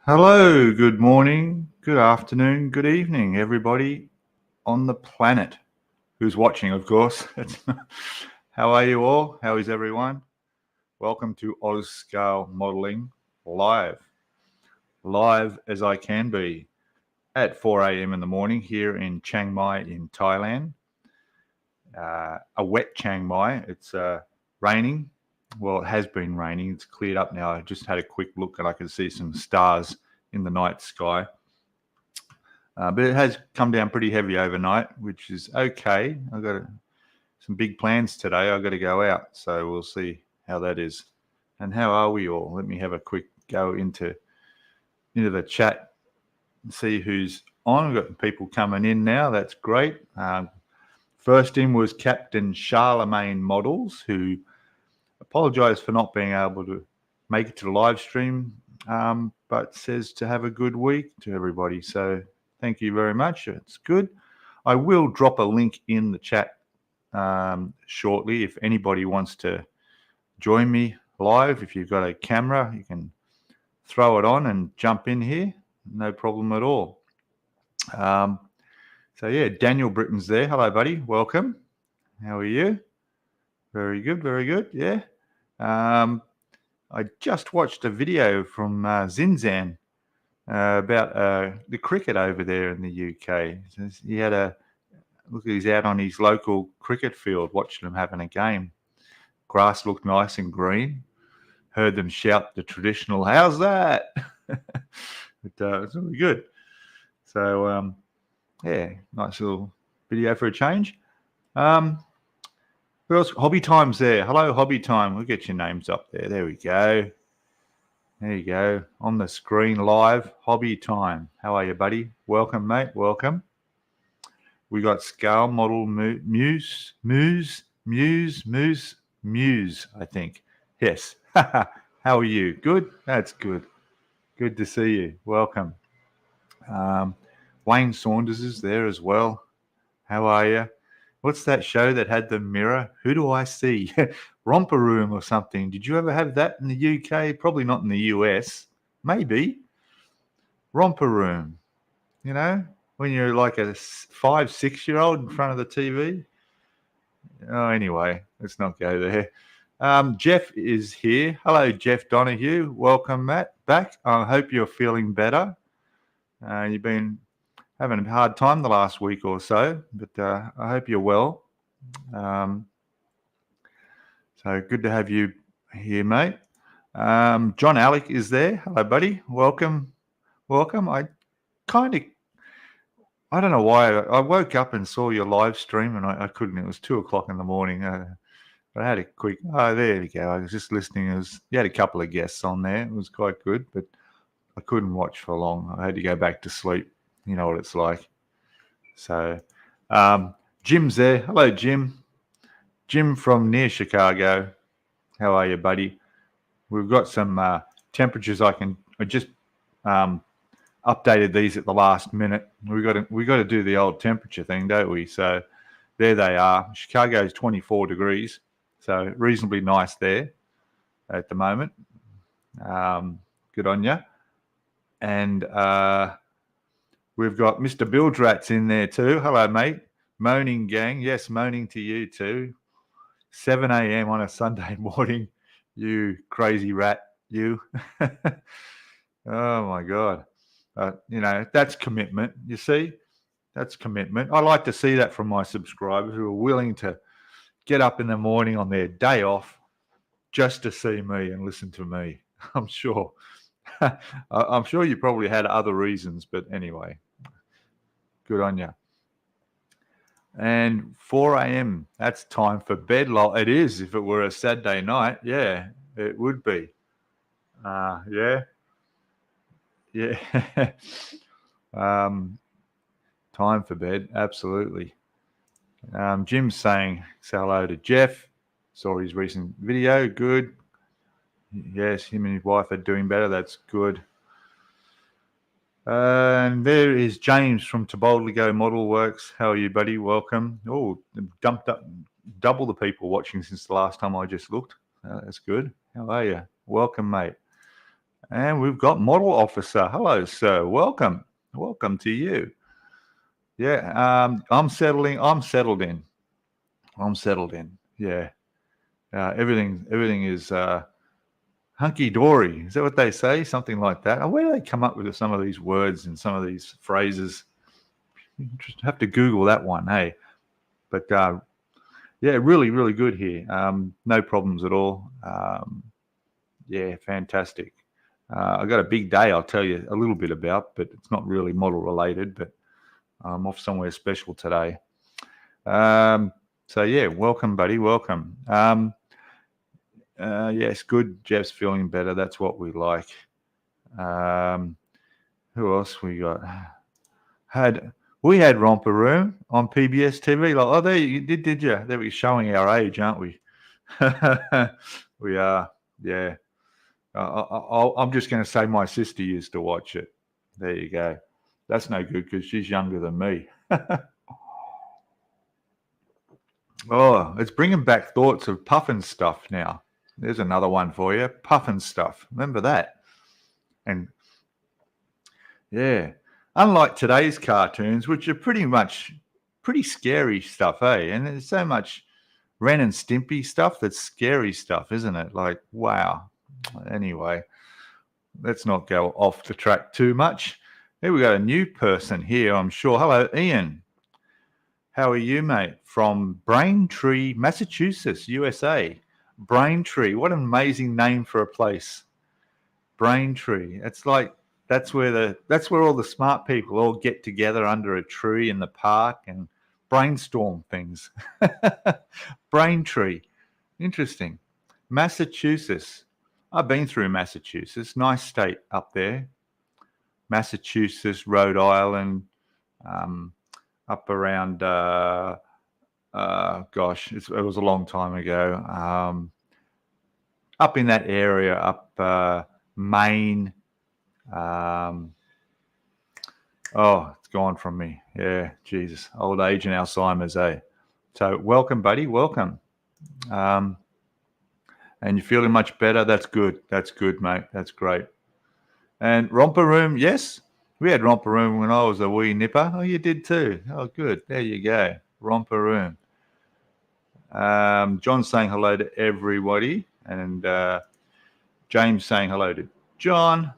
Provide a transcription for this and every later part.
Hello, good morning, good afternoon, good evening, everybody on the planet who's watching, of course. How are you all? How is everyone? Welcome to Oz Scale Modeling live as I can be at 4 a.m. in the morning here in Chiang Mai in Thailand. A wet Chiang Mai. It's raining. Well, it has been raining. It's cleared up now. I just had a quick look and I can see some stars in the night sky. But it has come down pretty heavy overnight, which is okay. I've got some big plans today. I've got to go out, so we'll see how that is. And how are we all? Let me have a quick go into the chat and see who's on. We've got people coming in now. That's great. First in was Captain Charlemagne Models, who apologised for not being able to make it to the live stream, but says to have a good week to everybody. So thank you very much. It's good. I will drop a link in the chat shortly. If anybody wants to join me live, if you've got a camera, you can throw it on and jump in here. No problem at all. So yeah, Daniel Britton's there. Hello, buddy. Welcome. How are you? Very good. Very good. Yeah. I just watched a video from Zinzan about the cricket over there in the UK. He had he's out on his local cricket field watching them having a game. Grass looked nice and green. Heard them shout the traditional, "How's that?" It's really good. So, yeah, nice little video for a change. Who else? Hobby Time's there. Hello, Hobby Time. We'll get your names up there. There we go. There you go. On the screen live, Hobby Time. How are you, buddy? Welcome, mate. Welcome. We got Scale Model Muse, I think. Yes. How are you? Good? That's good. Good to see you. Welcome. Wayne Saunders is there as well. How are you? What's that show that had the mirror? Who do I see? Romper Room or something. Did you ever have that in the UK? Probably not in the US. Maybe. Romper Room. You know, when you're like a 5, 6-year-old in front of the TV. Oh, anyway, let's not go there. Jeff is here. Hello, Jeff Donahue. Welcome, Matt, back. I hope you're feeling better. You've been having a hard time the last week or so, but I hope you're well. So good to have you here, mate. John Alec is there. Hello, buddy. Welcome. I don't know why. I woke up and saw your live stream and I couldn't. It was 2:00 in the morning. I had a quick, there we go. I was just listening. You had a couple of guests on there. It was quite good, but I couldn't watch for long. I had to go back to sleep. You know what it's like. So Jim's there. Hello, Jim. Jim from near Chicago. How are you, buddy? We've got some temperatures. I just updated these at the last minute. We got to do the old temperature thing, don't we? So there they are. Chicago is 24 degrees, so reasonably nice there at the moment. Good on you. And we've got Mr. Bildrat's in there too. Hello, mate. Moaning gang. Yes, moaning to you too. 7 a.m. on a Sunday morning. You crazy rat, you. Oh, my God. That's commitment. You see? That's commitment. I like to see that from my subscribers who are willing to get up in the morning on their day off just to see me and listen to me. I'm sure. I'm sure you probably had other reasons, but anyway, good on you. And 4 a.m., that's time for bed. It is. If it were a Saturday night, yeah, it would be. Yeah. Time for bed, absolutely. Jim's saying hello to Jeff. Saw his recent video. Good. Yes, him and his wife are doing better. That's good. And there is James from To Boldly Go Model Works. How are you, buddy? Welcome. Oh, dumped up double the people watching since the last time I just looked. That's good. How are you? Welcome, mate. And we've got Model Officer. Hello, sir. Welcome. Welcome to you. Yeah, I'm settling. I'm settled in. I'm settled in. Yeah. Everything is hunky-dory. Is that what they say? Something like that. Where do they come up with some of these words and some of these phrases? You just have to Google that one, hey? But yeah, really, really good here. No problems at all. Yeah, fantastic. I got a big day I'll tell you a little bit about, but it's not really model related, but I'm off somewhere special today. So yeah, welcome, buddy. Welcome. Yes, good. Jeff's feeling better. That's what we like. Who else we got? We had Romper Room on PBS TV. Like, oh, there you did you? There we're showing our age, aren't we? We are. Yeah. I'm just going to say my sister used to watch it. There you go. That's no good because she's younger than me. Oh, it's bringing back thoughts of Puffin stuff now. There's another one for you. Puffin stuff. Remember that? And yeah, unlike today's cartoons, which are pretty scary stuff, eh? And there's so much Ren and Stimpy stuff that's scary stuff, isn't it? Like, wow. Anyway, let's not go off the track too much. Here we got a new person here, I'm sure. Hello, Ian. How are you, mate? From Braintree, Massachusetts, USA. Braintree. What an amazing name for a place. Braintree. It's like that's where all the smart people all get together under a tree in the park and brainstorm things. Braintree. Interesting. Massachusetts. I've been through Massachusetts. Nice state up there. Massachusetts, Rhode Island, up around, gosh, it was a long time ago. Up in that area, up Maine. Oh, it's gone from me. Yeah, Jesus. Old age and Alzheimer's, eh? So welcome, buddy. Welcome. And you're feeling much better. That's good. That's good, mate. That's great. And Romper Room, yes. We had Romper Room when I was a wee nipper. Oh, you did too. Oh, good. There you go. Romper Room. John's saying hello to everybody. And James saying hello to John.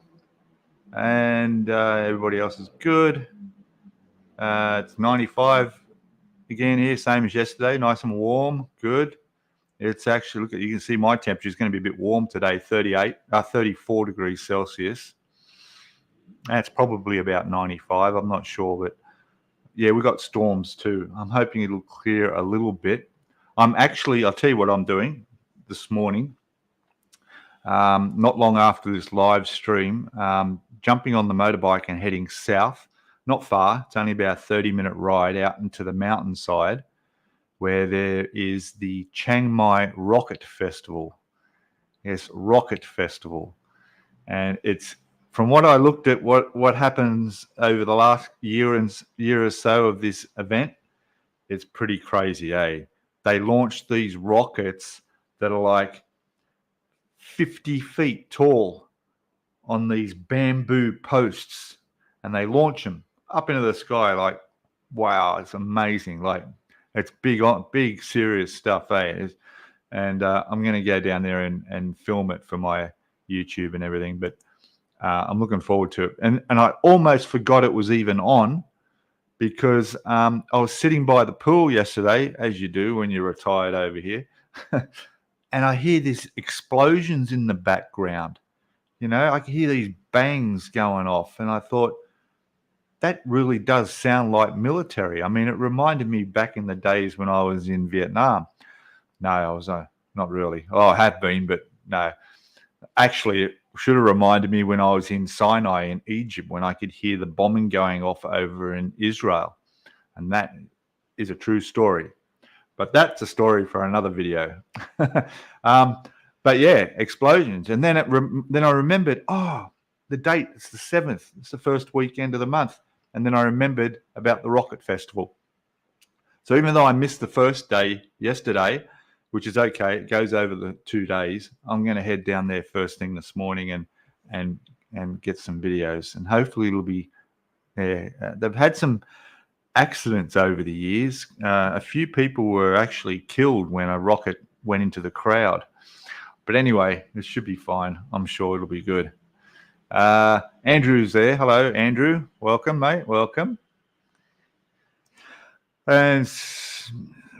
And everybody else is good. It's 95 again here, same as yesterday. Nice and warm. Good. It's actually, look at, you can see my temperature is going to be a bit warm today, 34 degrees Celsius. That's probably about 95. I'm not sure, but yeah, we got storms too. I'm hoping it'll clear a little bit. I'll tell you what I'm doing this morning. Not long after this live stream, jumping on the motorbike and heading south. Not far. It's only about a 30-minute ride out into the mountainside where there is the Chiang Mai Rocket Festival. Yes, Rocket Festival. And it's, from what I looked at, what happens over the last year or so of this event, it's pretty crazy, eh? They launched these rockets that are like 50 feet tall on these bamboo posts, and they launch them up into the sky. Like, wow, it's amazing. Like, it's big, serious stuff, eh? And I'm going to go down there and film it for my YouTube and everything. But I'm looking forward to it. And I almost forgot it was even on because I was sitting by the pool yesterday, as you do when you're retired over here, and I hear these explosions in the background. You know, I can hear these bangs going off, and I thought, that really does sound like military. I mean, it reminded me back in the days when I was in Vietnam. No, I was not really. Oh, I have been, but no. Actually, it should have reminded me when I was in Sinai in Egypt, when I could hear the bombing going off over in Israel. And that is a true story. But that's a story for another video. But yeah, explosions. And then I remembered, the date, it's the 7th. It's the first weekend of the month. And then I remembered about the Rocket Festival. So even though I missed the first day yesterday, which is okay, it goes over the 2 days, I'm going to head down there first thing this morning and and get some videos, and hopefully it'll be. Yeah, they've had some accidents over the years. A few people were actually killed when a rocket went into the crowd. But anyway, it should be fine. I'm sure it'll be good. Andrew's there. Hello, Andrew. Welcome, mate. Welcome. And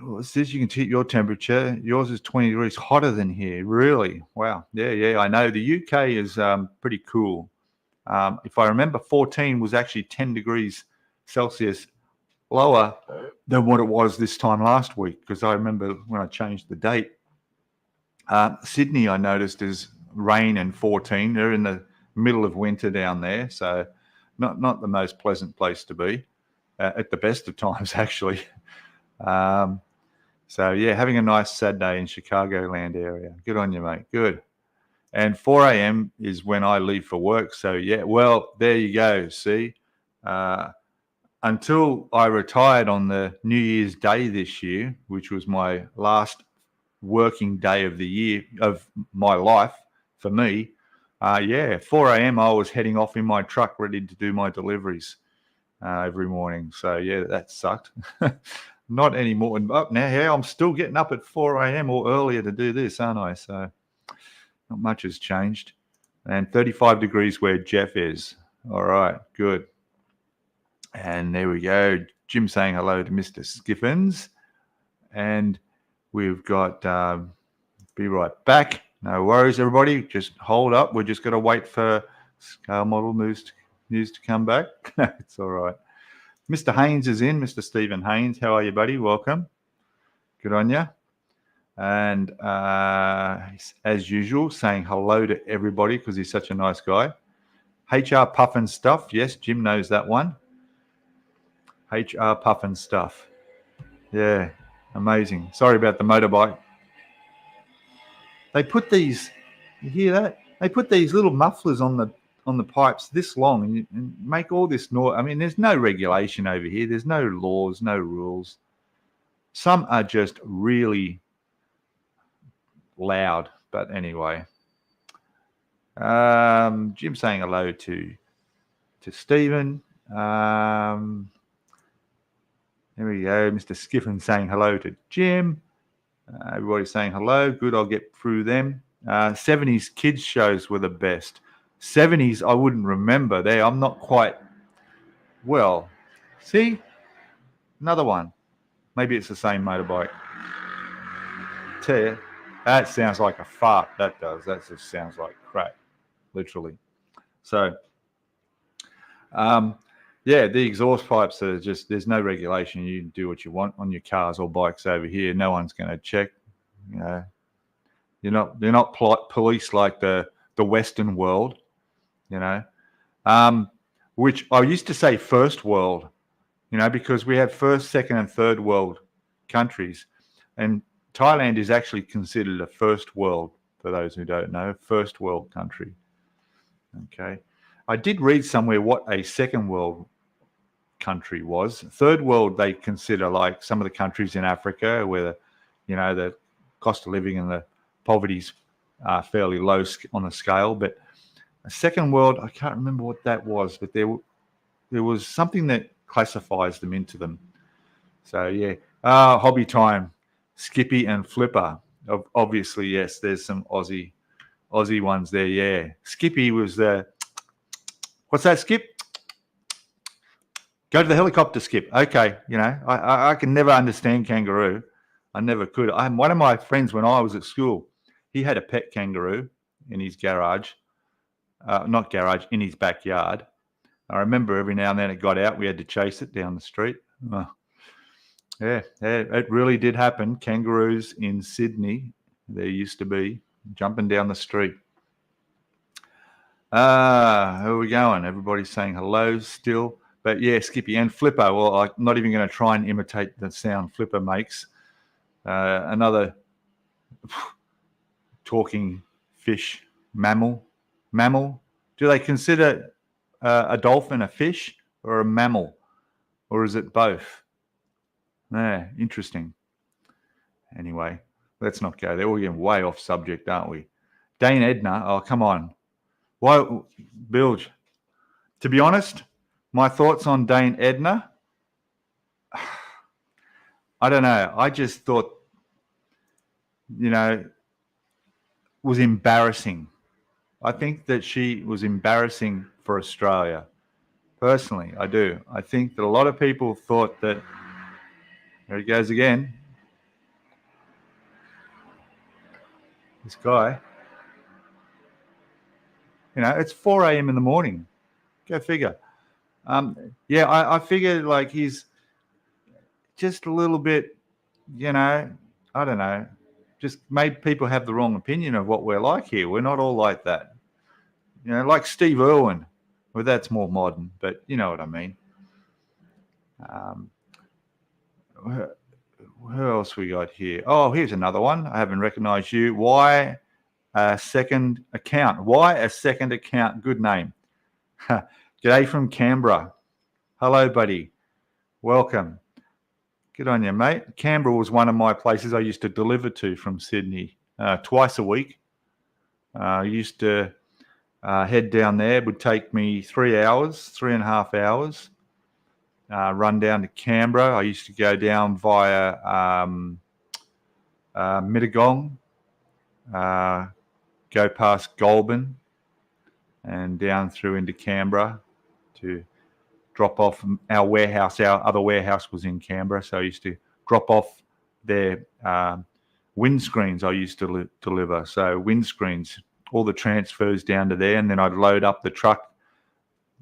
what's this? You can check your temperature. Yours is 20 degrees hotter than here. Really? Wow. Yeah. I know. The UK is pretty cool. If I remember, 14 was actually 10 degrees Celsius lower than what it was this time last week, because I remember when I changed the date. Sydney, I noticed, is rain and 14. They're in the middle of winter down there, so not the most pleasant place to be at the best of times, actually. So yeah, having a nice Saturday in Chicagoland area. Good on you, mate. Good. And 4 a.m. is when I leave for work. So yeah, well, there you go. See, until I retired on the New Year's Day this year, which was my last working day of the year of my life for me, 4 a.m. I was heading off in my truck ready to do my deliveries every morning. So yeah, that sucked. Not anymore. And up now, yeah, I'm still getting up at 4 a.m. or earlier to do this, aren't I? So not much has changed. And 35 degrees where Jeff is. All right, good. And there we go. Jim saying hello to Mr. Skiffins. And we've got be right back. No worries, everybody. Just hold up. We're just going to wait for Scale Model news to come back. It's all right. Mr. Haynes is in. Mr. Stephen Haynes. How are you, buddy? Welcome. Good on you. And as usual, saying hello to everybody because he's such a nice guy. HR Puffin Stuff. Yes, Jim knows that one. HR Puffin Stuff. Yeah, amazing. Sorry about the motorbike. They put these, you hear that? They put these little mufflers on the pipes this long and make all this noise. I mean, there's no regulation over here. There's no laws, no rules. Some are just really loud. But anyway, Jim saying hello to Stephen. There we go. Mr. Skiffin saying hello to Jim. Everybody's saying hello. Good, I'll get through them. 70s kids shows were the best. 70s, I wouldn't remember there. I'm not quite well. See? Another one. Maybe it's the same motorbike. Tell you, that sounds like a fart. That does. That just sounds like crap, literally. So, yeah, the exhaust pipes are just, there's no regulation. You can do what you want on your cars or bikes over here. No one's going to check. You know, they're not police like the Western world, you know, which I used to say first world, you know, because we have first, second, and third world countries. And Thailand is actually considered a first world, for those who don't know, first world country. Okay. I did read somewhere what a second world country was. Third world, they consider like some of the countries in Africa where, you know, the cost of living and the poverty's fairly low on the scale. But a second world, I can't remember what that was, but there was something that classifies them into them. So yeah, hobby time, Skippy and Flipper. Obviously, yes, there's some Aussie ones there. Yeah, Skippy was the, what's that, Skip? Go to the helicopter, Skip. Okay, you know, I can never understand kangaroo. I never could. One of my friends when I was at school, he had a pet kangaroo in his garage, not garage, in his backyard. I remember every now and then it got out. We had to chase it down the street. Yeah, it really did happen. Kangaroos in Sydney, there used to be, jumping down the street. How are we going? Everybody's saying hello still. But yeah, Skippy and Flipper. Well, I'm not even going to try and imitate the sound Flipper makes. Another talking fish, mammal. Do they consider a dolphin a fish or a mammal? Or is it both? Yeah, interesting. Anyway, let's not go there. We're getting way off subject, aren't we? Dane Edna, oh, come on. Well, Bilge, to be honest, my thoughts on Dane Edna, I don't know. I just thought, was embarrassing. I think that she was embarrassing for Australia. Personally, I do. I think that a lot of people thought that, there he goes again, this guy, it's 4 a.m. in the morning. Go figure. I figured like he's just a little bit, I don't know, just made people have the wrong opinion of what we're like here. We're not all like that. Like Steve Irwin. Well, that's more modern, but you know what I mean. Who else we got here? Oh, here's another one. I haven't recognized you. Why a second account? Why a second account? Good name. G'day from Canberra. Hello, buddy. Welcome. Good on you, mate. Canberra was one of my places I used to deliver to from Sydney twice a week. I used to head down there. It would take me 3 hours, 3.5 hours. Run down to Canberra. I used to go down via Mittagong, go past Goulburn and down through into Canberra to drop off our warehouse. Our other warehouse was in Canberra, so I used to drop off their windscreens I used to deliver. So windscreens, all the transfers down to there, and then I'd load up the truck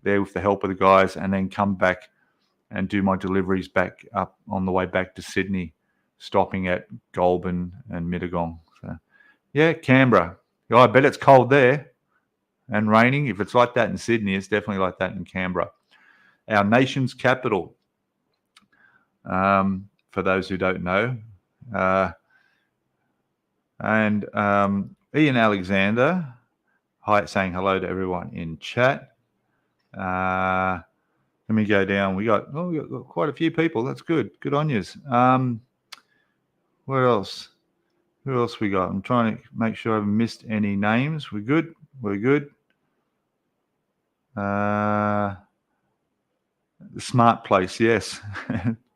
there with the help of the guys and then come back and do my deliveries back up on the way back to Sydney, stopping at Goulburn and Mittagong. So, yeah, Canberra. Oh, I bet it's cold there and raining. If it's like that in Sydney, it's definitely like that in Canberra. Our nation's capital, for those who don't know. And Ian Alexander, saying hello to everyone in chat. Let me go down. We got quite a few people. That's good. Good on yous. What else? Who else we got? I'm trying to make sure I haven't missed any names. We're good. We're good. The Smart Place, yes.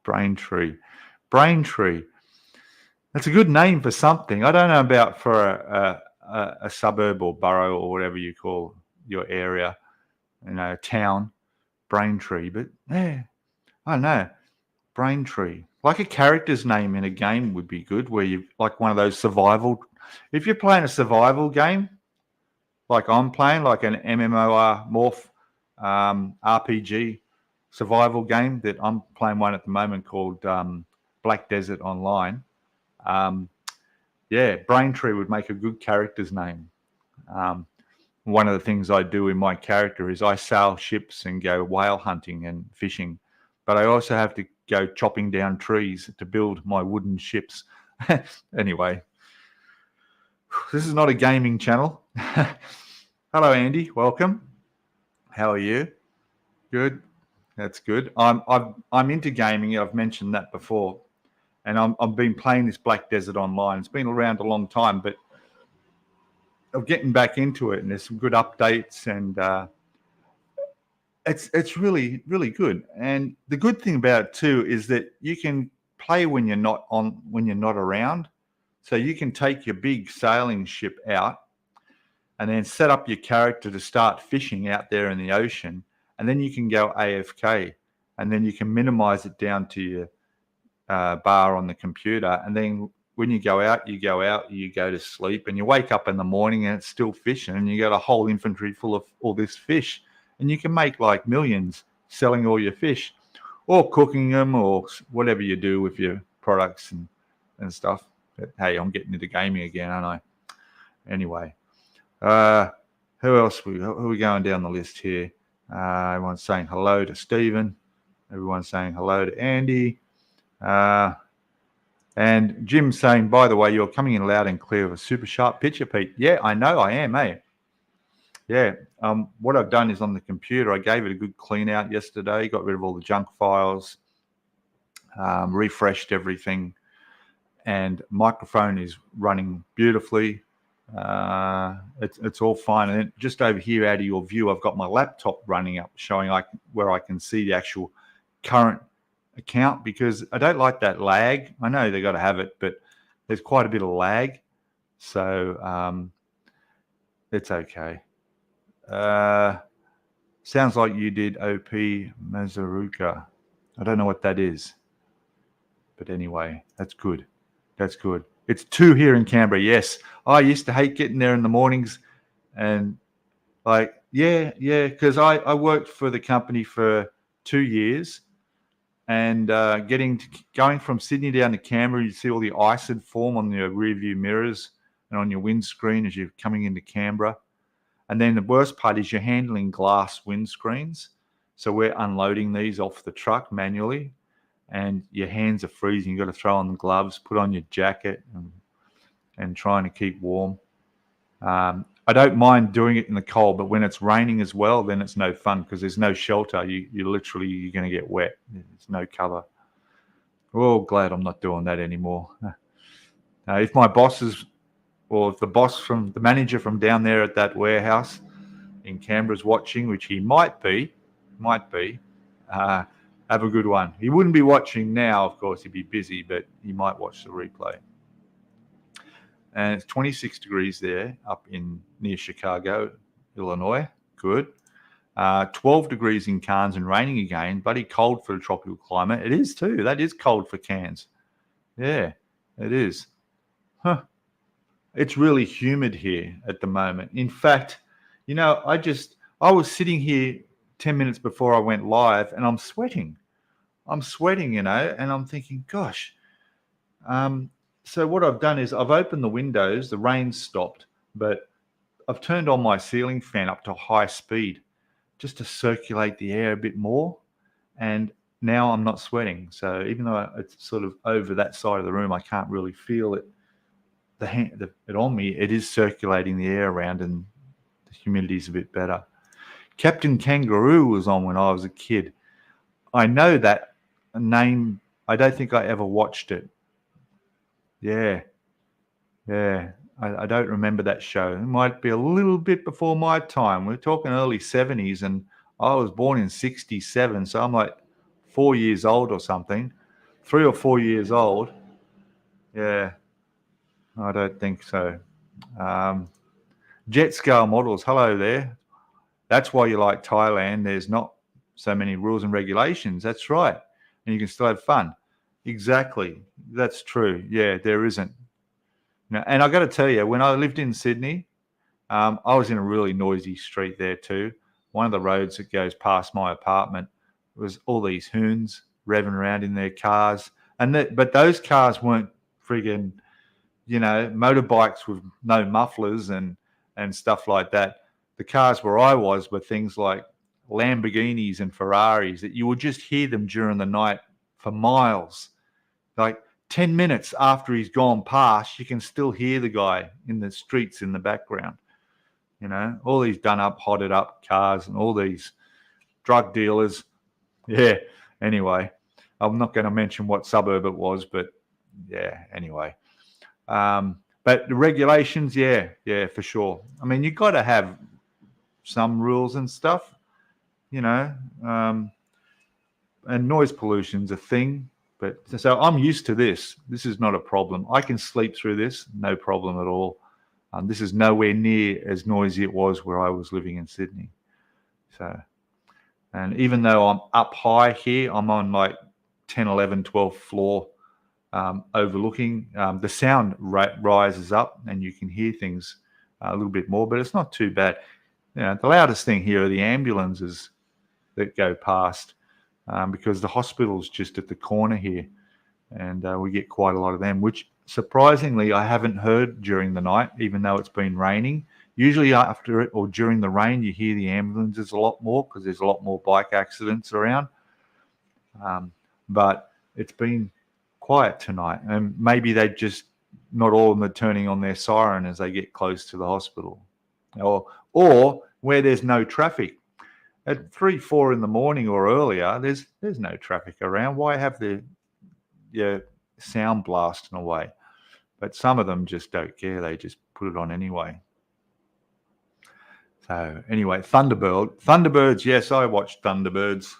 Braintree. Braintree. That's a good name for something. I don't know about for a suburb or borough or whatever you call your area, town. Braintree, but yeah, I don't know. Braintree. Like a character's name in a game would be good, where you like one of those survival. If you're playing a survival game, like I'm playing, like an MMOR RPG survival game that I'm playing one at the moment called Black Desert Online. Braintree would make a good character's name. One of the things I do in my character is I sail ships and go whale hunting and fishing, but I also have to go chopping down trees to build my wooden ships. Anyway, this is not a gaming channel. Hello, Andy. Welcome. How are you? Good. That's good. I'm into gaming. I've mentioned that before, and I've been playing this Black Desert Online. It's been around a long time, but I'm getting back into it, and there's some good updates, and it's really, really good. And the good thing about it too is that you can play when you're not around. So you can take your big sailing ship out and then set up your character to start fishing out there in the ocean, and then you can go AFK, and then you can minimize it down to your bar on the computer, and then when you go out, you go to sleep, and you wake up in the morning and it's still fishing, and you got a whole inventory full of all this fish, and you can make like millions selling all your fish or cooking them or whatever you do with your products and stuff. But hey, I'm getting into gaming again, aren't I? Anyway, who else? Who are we going down the list here? Everyone's saying hello to Stephen. Everyone's saying hello to Andy. And Jim's saying, by the way, you're coming in loud and clear with a super sharp picture, Pete. Yeah, I know I am, eh? Yeah. What I've done is on the computer, I gave it a good clean out yesterday, got rid of all the junk files, refreshed everything, and microphone is running beautifully. It's all fine. And then just over here out of your view, I've got my laptop running up, showing where I can see the actual current account, because I don't like that lag. I know they got to have it, but there's quite a bit of lag. So it's okay. Sounds like you did OP Mazuruka. I don't know what that is. But anyway, that's good. That's good. It's 2 here in Canberra, yes. I used to hate getting there in the mornings. And because I worked for the company for 2 years. And going from Sydney down to Canberra, you see all the ice had formed on your rear view mirrors and on your windscreen as you're coming into Canberra. And then the worst part is you're handling glass windscreens. So we're unloading these off the truck manually, and your hands are freezing. You've got to throw on the gloves, put on your jacket, and trying to keep warm. I don't mind doing it in the cold, but when it's raining as well, then it's no fun because there's no shelter. You're going to get wet. There's no cover. Oh, glad I'm not doing that anymore. If my bosses, or if the manager from down there at that warehouse in Canberra's watching, which he might be, have a good one. He wouldn't be watching now, of course, he'd be busy, but he might watch the replay. And it's 26 degrees there up near Chicago, Illinois. Good. 12 degrees in Cairns and raining again. Bloody cold for a tropical climate. It is too. That is cold for Cairns. Yeah, it is. Huh. It's really humid here at the moment. In fact, I was sitting here 10 minutes before I went live and I'm sweating. And I'm thinking, gosh. So what I've done is I've opened the windows, the rain's stopped, but I've turned on my ceiling fan up to high speed just to circulate the air a bit more. And now I'm not sweating. So even though it's sort of over that side of the room, I can't really feel it. It on me, it is circulating the air around and the humidity is a bit better. Captain Kangaroo was on when I was a kid. I know that name. I don't think I ever watched it. Yeah. I don't remember that show. It might be a little bit before my time. We're talking early 70s, and I was born in 67, so I'm like 4 years old or something. 3 or 4 years old. Yeah. I don't think so. Jet scale models. Hello there. That's why you like Thailand. There's not so many rules and regulations. That's right. And you can still have fun. Exactly. That's true. Yeah, there isn't. And I got to tell you, when I lived in Sydney, I was in a really noisy street there too. One of the roads that goes past my apartment was all these hoons revving around in their cars. But those cars weren't friggin', motorbikes with no mufflers and stuff like that. The cars where I was were things like Lamborghinis and Ferraris that you would just hear them during the night for miles. Like 10 minutes after he's gone past, you can still hear the guy in the streets in the background. All these done up, hotted up cars and all these drug dealers. Yeah. Anyway, I'm not going to mention what suburb it was, but yeah, anyway. But the regulations, yeah, for sure. I mean, you've got to have some rules and stuff, and noise pollution's a thing. But so I'm used to this. This is not a problem. I can sleep through this, no problem at all. This is nowhere near as noisy it was where I was living in Sydney. So, and even though I'm up high here, I'm on like 10, 11, 12th floor, overlooking. The sound rises up and you can hear things a little bit more, but it's not too bad. The loudest thing here are the ambulances that go past, because the hospital's just at the corner here, and we get quite a lot of them, which surprisingly I haven't heard during the night, even though it's been raining. Usually after it or during the rain, you hear the ambulances a lot more because there's a lot more bike accidents around. But it's been quiet tonight, and maybe they just, not all of them are turning on their siren as they get close to the hospital, or where there's no traffic. At 3, 4 in the morning or earlier, there's no traffic around. Why have the sound blasting away? But some of them just don't care. They just put it on anyway. So anyway, Thunderbirds. Yes, I watched Thunderbirds.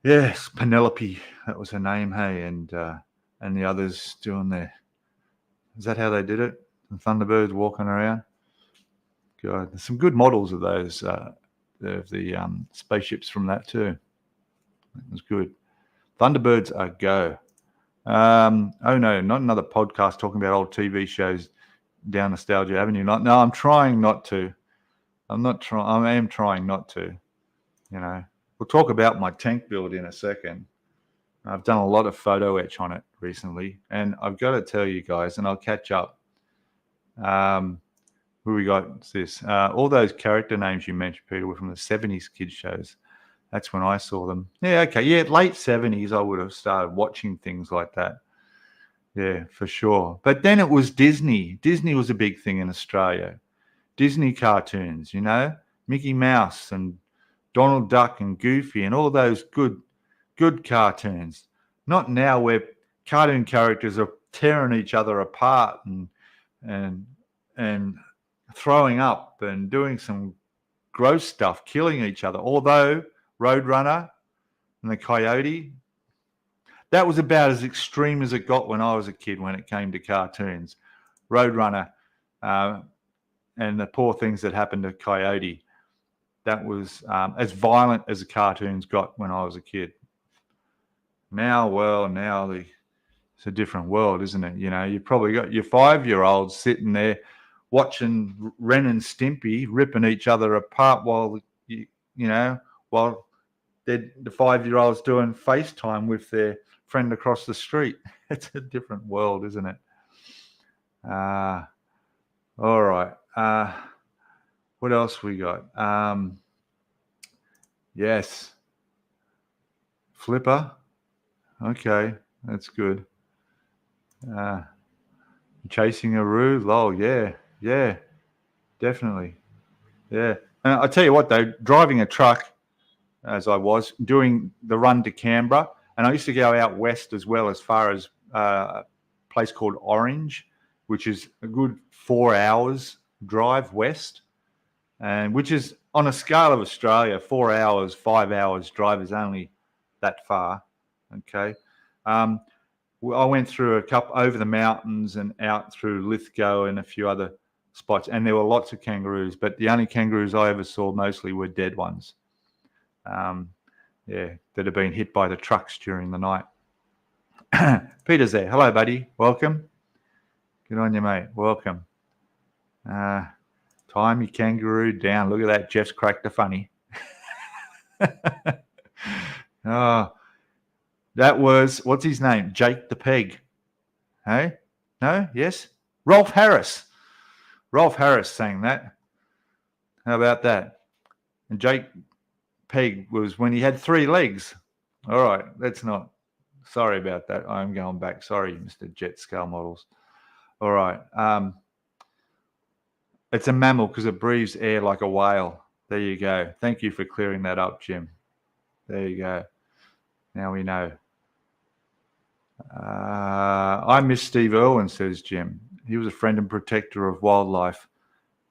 Yes, Penelope, that was her name. Hey, and the others doing their. Is that how they did it? The Thunderbirds walking around. God, there's some good models of those. The spaceships from that too. It was good. Thunderbirds are go. Oh no, not another podcast talking about old TV shows down Nostalgia Avenue. No, I'm trying not to. I am trying not to. You know, we'll talk about my tank build in a second. I've done a lot of photo etch on it recently, and I've got to tell you guys, and I'll catch up. Who we got? What's this? All those character names you mentioned, Peter, were from the 70s kids shows. That's when I saw them. Yeah, okay. Yeah, late 70s, I would have started watching things like that. Yeah, for sure. But then it was Disney. Disney was a big thing in Australia. Disney cartoons, you know, Mickey Mouse and Donald Duck and Goofy and all those good cartoons. Not now where cartoon characters are tearing each other apart and throwing up and doing some gross stuff, killing each other. Although Roadrunner and the Coyote, that was about as extreme as it got when I was a kid when it came to cartoons. Roadrunner and the poor things that happened to Coyote. That was as violent as the cartoons got when I was a kid. Now it's a different world, isn't it? You know, you've probably got your 5-year-olds sitting there watching Ren and Stimpy ripping each other apart while the 5-year-old's doing FaceTime with their friend across the street. It's a different world, isn't it? All right. What else we got? Yes. Flipper. Okay, that's good. Chasing a Roo. Lol, yeah, definitely. Yeah. And I tell you what, though, driving a truck, as I was, doing the run to Canberra, and I used to go out west as well, as far as a place called Orange, which is a good 4 hours drive west, and which is on a scale of Australia, 4 hours, 5 hours drive is only that far. Okay. I went through a couple over the mountains and out through Lithgow and a few other spots, and there were lots of kangaroos, but the only kangaroos I ever saw mostly were dead ones. That have been hit by the trucks during the night. Peter's there. Hello, buddy. Welcome. Good on you, mate. Welcome. Time your kangaroo down. Look at that. Jeff's cracked a funny. Oh, that was, what's his name? Jake the Peg. Hey? No? Yes? Rolf Harris. Rolf Harris sang that. How about that? And Jake Peg was when he had 3 legs. All right, that's not. Sorry about that. I'm going back. Sorry, Mr. Jet Scale Models. All right. It's a mammal because it breathes air like a whale. There you go. Thank you for clearing that up, Jim. There you go. Now we know. I miss Steve Irwin, says Jim. He was a friend and protector of wildlife.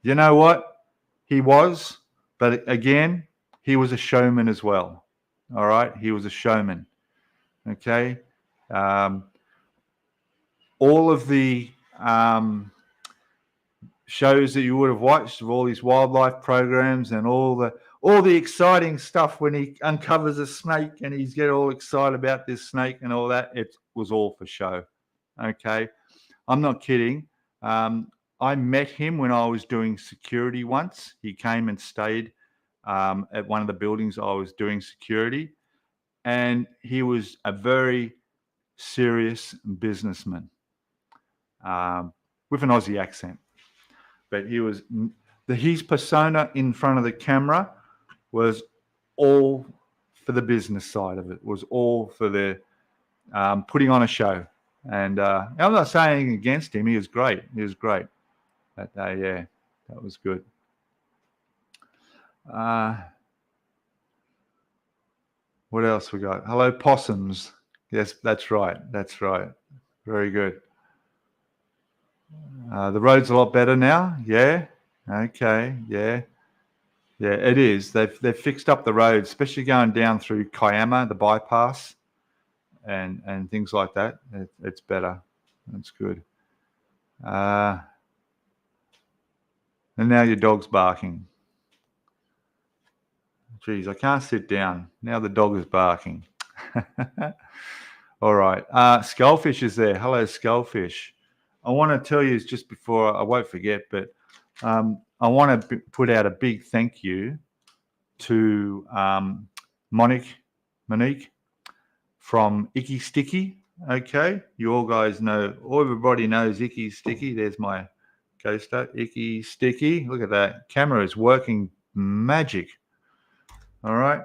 You know what? He was, but again, he was a showman as well. All right? He was a showman. Okay? All of the shows that you would have watched of all these wildlife programs and all the exciting stuff when he uncovers a snake and he's get all excited about this snake and all that, it was all for show. Okay? I'm not kidding. I met him when I was doing security once. He came and stayed at one of the buildings I was doing security, and he was a very serious businessman with an Aussie accent. But he was his persona in front of the camera was all for the business side of it. Was all for the putting on a show. And I'm not saying against him. He was great. He was great that day. Yeah, that was good. What else we got? Hello, possums. Yes, that's right. That's right. Very good. The road's a lot better now. Yeah. Okay. Yeah. Yeah, it is. They've fixed up the road, especially going down through Kiama, the bypass, and things like that. It's better. That's good. And now your dog's barking. Geez, I can't sit down. Now the dog is barking. All right. Skullfish is there. Hello, Skullfish. I want to tell you just before, I won't forget, but I want to put out a big thank you to Monique from Icky Sticky. Okay, you all guys know, everybody knows Icky Sticky. There's my coaster, Icky Sticky. Look at that. Camera is working magic. All right.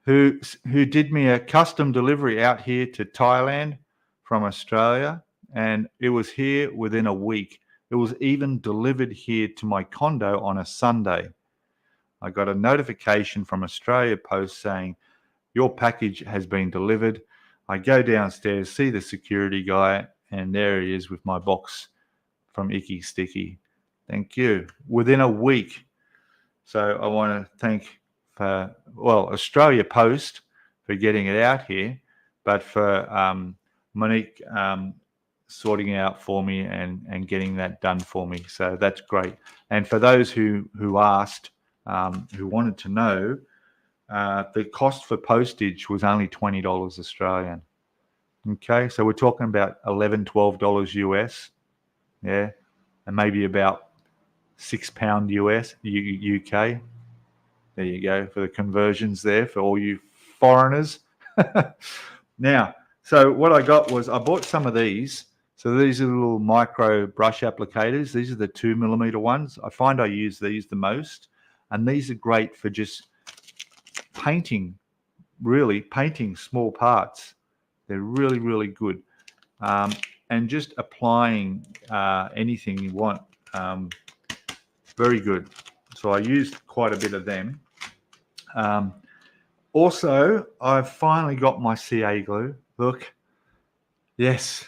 Who did me a custom delivery out here to Thailand from Australia, and it was here within a week. It was even delivered here to my condo on a Sunday. I got a notification from Australia Post saying, your package has been delivered. I go downstairs, see the security guy, and there he is with my box from Icky Sticky. Thank you. Within a week. So I want to thank Australia Post for getting it out here, but for Monique sorting it out for me and getting that done for me. So that's great. And for those who asked, who wanted to know, the cost for postage was only $20 Australian. Okay, so we're talking about $11, $12 US, yeah, and maybe about £6 US UK. There you go for the conversions there for all you foreigners. Now, so what I got was I bought some of these. So these are little micro brush applicators. These are the 2mm ones. I find I use these the most, and these are great for just painting, really painting small parts. They're really, really good. And just applying anything you want. Very good. So I used quite a bit of them. Also, I've finally got my CA glue. Look. Yes.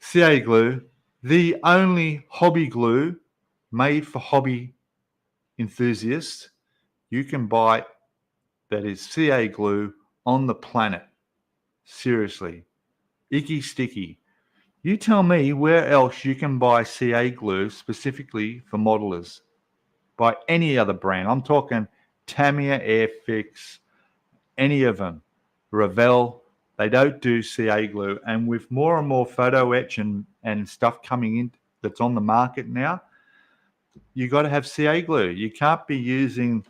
CA glue. The only hobby glue made for hobby enthusiasts you can buy that is CA glue on the planet. Seriously. Icky Sticky. You tell me where else you can buy CA glue specifically for modelers. By any other brand. I'm talking Tamiya, Airfix, any of them. Revell, they don't do CA glue. And with more and more photo etch and stuff coming in that's on the market now, you got to have CA glue. You can't be using,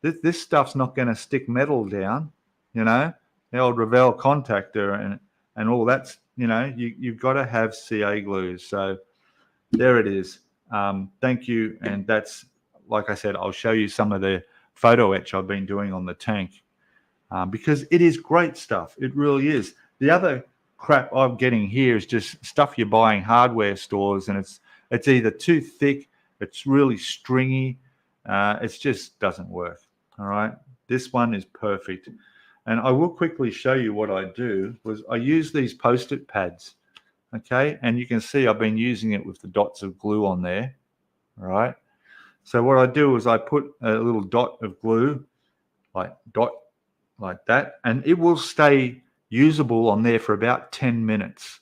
this stuff's not going to stick metal down, you know, the old Revell contactor and all that's, you know, you've got to have CA glue. So there it is. Thank you. And that's, like I said, I'll show you some of the photo etch I've been doing on the tank because it is great stuff. It really is. The other crap I'm getting here is just stuff you're buying hardware stores, and it's either too thick, it's really stringy, it just doesn't work. All right, this one is perfect. And I will quickly show you what I do. Was I use these Post-it pads, okay, and you can see I've been using it with the dots of glue on there. All right. So what I do is I put a little dot of glue, like that, and it will stay usable on there for about 10 minutes.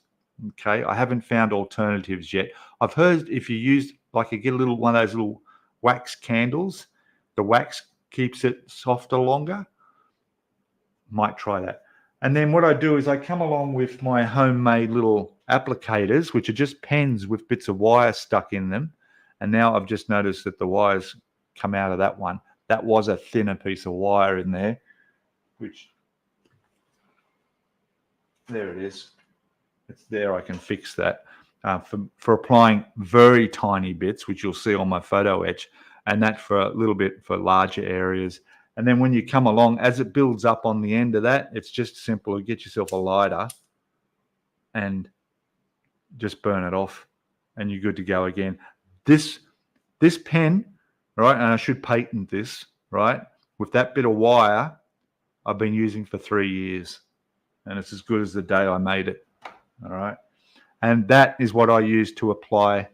Okay, I haven't found alternatives yet. I've heard if you use, like you get one of those little wax candles, the wax keeps it softer longer. Might try that. And then what I do is I come along with my homemade little applicators, which are just pens with bits of wire stuck in them. And now I've just noticed that the wires come out of that one. That was a thinner piece of wire in there, which, there it is. It's there, I can fix that. For applying very tiny bits, which you'll see on my photo etch, and that for a little bit for larger areas. And then when you come along, as it builds up on the end of that, it's just simple. Get yourself a lighter and just burn it off, and you're good to go again. This pen, right, and I should patent this, right, with that bit of wire I've been using for 3 years, and it's as good as the day I made it. All right. And that is what I use to apply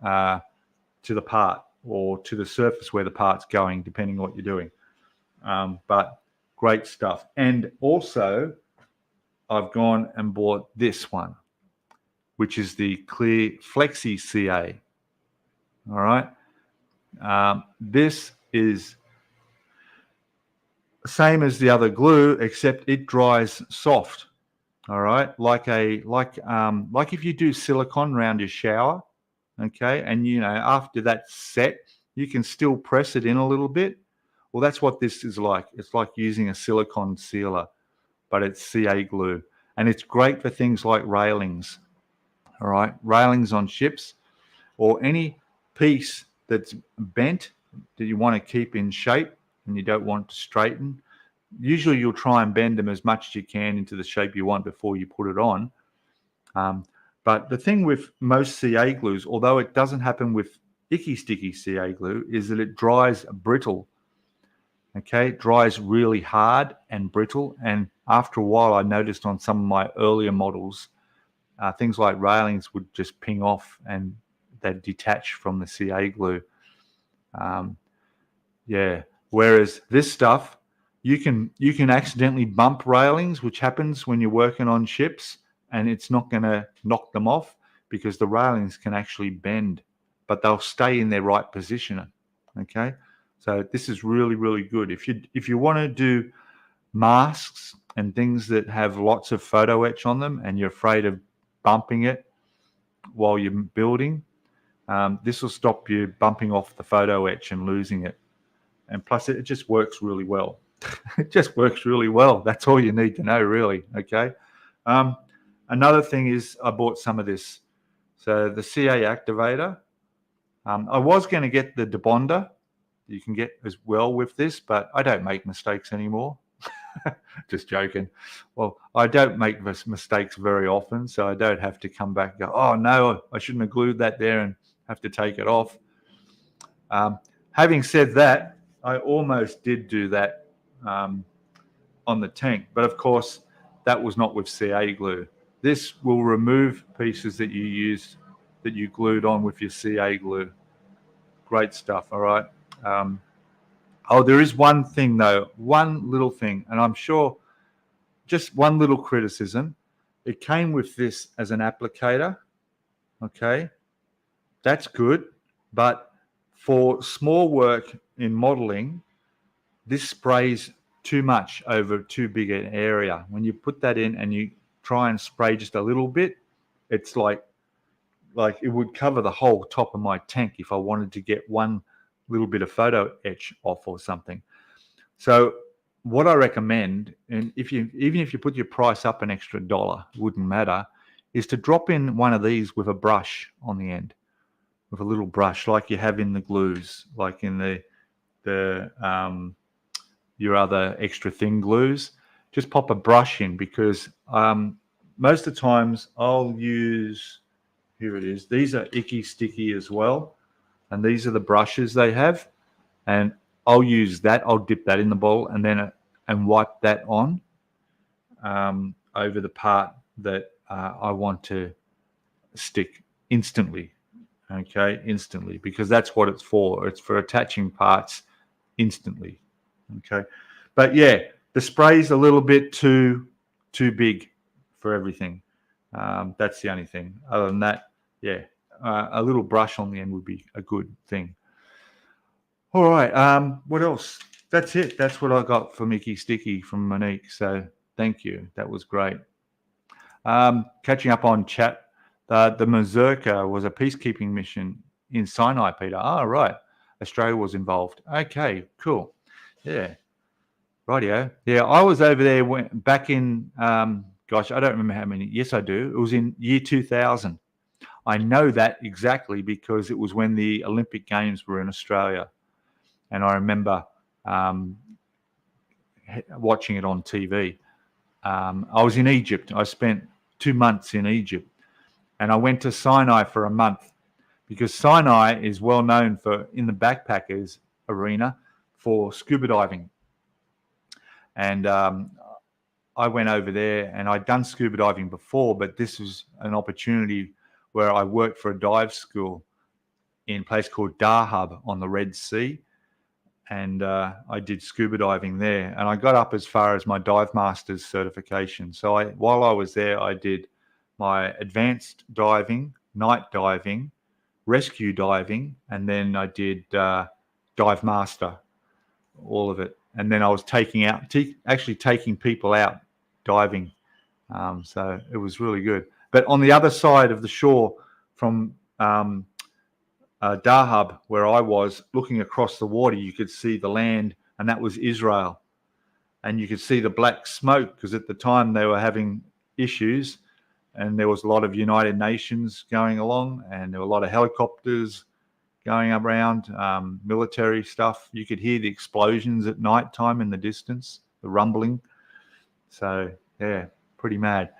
to the part or to the surface where the part's going, depending on what you're doing. But great stuff. And also, I've gone and bought this one, which is the Clear Flexi CA. All right. This is same as the other glue, except it dries soft. All right, like if you do silicone around your shower, okay, and after that's set, you can still press it in a little bit. Well, that's what this is like. It's like using a silicone sealer, but it's CA glue, and it's great for things like railings. All right, railings on ships, or any piece that's bent that you want to keep in shape and you don't want to straighten. Usually you'll try and bend them as much as you can into the shape you want before you put it on. But the thing with most CA glues, although it doesn't happen with Icky Sticky CA glue, is that it dries brittle. Okay, it dries really hard and brittle. And after a while, I noticed on some of my earlier models, things like railings would just ping off and they'd detach from the CA glue. Yeah. Whereas this stuff, you can accidentally bump railings, which happens when you're working on ships, and it's not going to knock them off because the railings can actually bend, but they'll stay in their right position. Okay, so this is really, really good. If you want to do masks and things that have lots of photo etch on them, and you're afraid of bumping it while you're building, this will stop you bumping off the photo etch and losing it. And plus, it just works really well. It just works really well. That's all you need to know, really. Okay. Another thing is I bought some of this. So the CA activator. I was going to get the debonder. You can get as well with this, but I don't make mistakes anymore. Just joking. Well, I don't make mistakes very often, so I don't have to come back and go, oh, no, I shouldn't have glued that there and have to take it off. Having said that, I almost did do that on the tank, but of course that was not with CA glue. This will remove pieces that you used, that you glued on with your CA glue. Great stuff. All right. Oh, there is one thing though, one little thing, and I'm sure just one little criticism. It came with this as an applicator. Okay, that's good, but for small work in modeling, this sprays too much over too big an area. When you put that in and you try and spray just a little bit, it's like it would cover the whole top of my tank if I wanted to get one little bit of photo etch off or something. So what I recommend, and even if you put your price up an extra $1, it wouldn't matter, is to drop in one of these with a brush on the end, with a little brush like you have in the glues, like in your other extra thin glues. Just pop a brush in, because most of the times I'll use, here it is, these are Icky Sticky as well, and these are the brushes they have, and I'll use that. I'll dip that in the bowl and then and wipe that on over the part that I want to stick instantly. Okay, instantly, because that's what it's for. It's for attaching parts instantly. Okay, but yeah, the spray's a little bit too big for everything. That's the only thing. Other than that, yeah, a little brush on the end would be a good thing. All right, what else? That's it. That's what I got from Icky Sticky from Monique. So thank you. That was great. Catching up on chat. The Mazurka was a peacekeeping mission in Sinai, Peter. Oh, right. Australia was involved. Okay, cool. Yeah. Rightio. Yeah, I was over there back in, gosh, I don't remember how many. Yes, I do. It was in year 2000. I know that exactly because it was when the Olympic Games were in Australia. And I remember watching it on TV. I was in Egypt. I spent 2 months in Egypt. And I went to Sinai for a month, because Sinai is well known for, in the backpackers arena, for scuba diving. And I went over there, and I'd done scuba diving before, but this was an opportunity where I worked for a dive school in a place called Dahab on the Red Sea. And I did scuba diving there, and I got up as far as my dive master's certification. So while I was there, I did my advanced diving, night diving, rescue diving, and then I did dive master, all of it. And then I was actually taking people out diving. So it was really good. But on the other side of the shore from Dahab, where I was, looking across the water, you could see the land, and that was Israel. And you could see the black smoke, because at the time they were having issues, and there was a lot of United Nations going along, and there were a lot of helicopters going around, military stuff. You could hear the explosions at night time in the distance, the rumbling. So, yeah, pretty mad.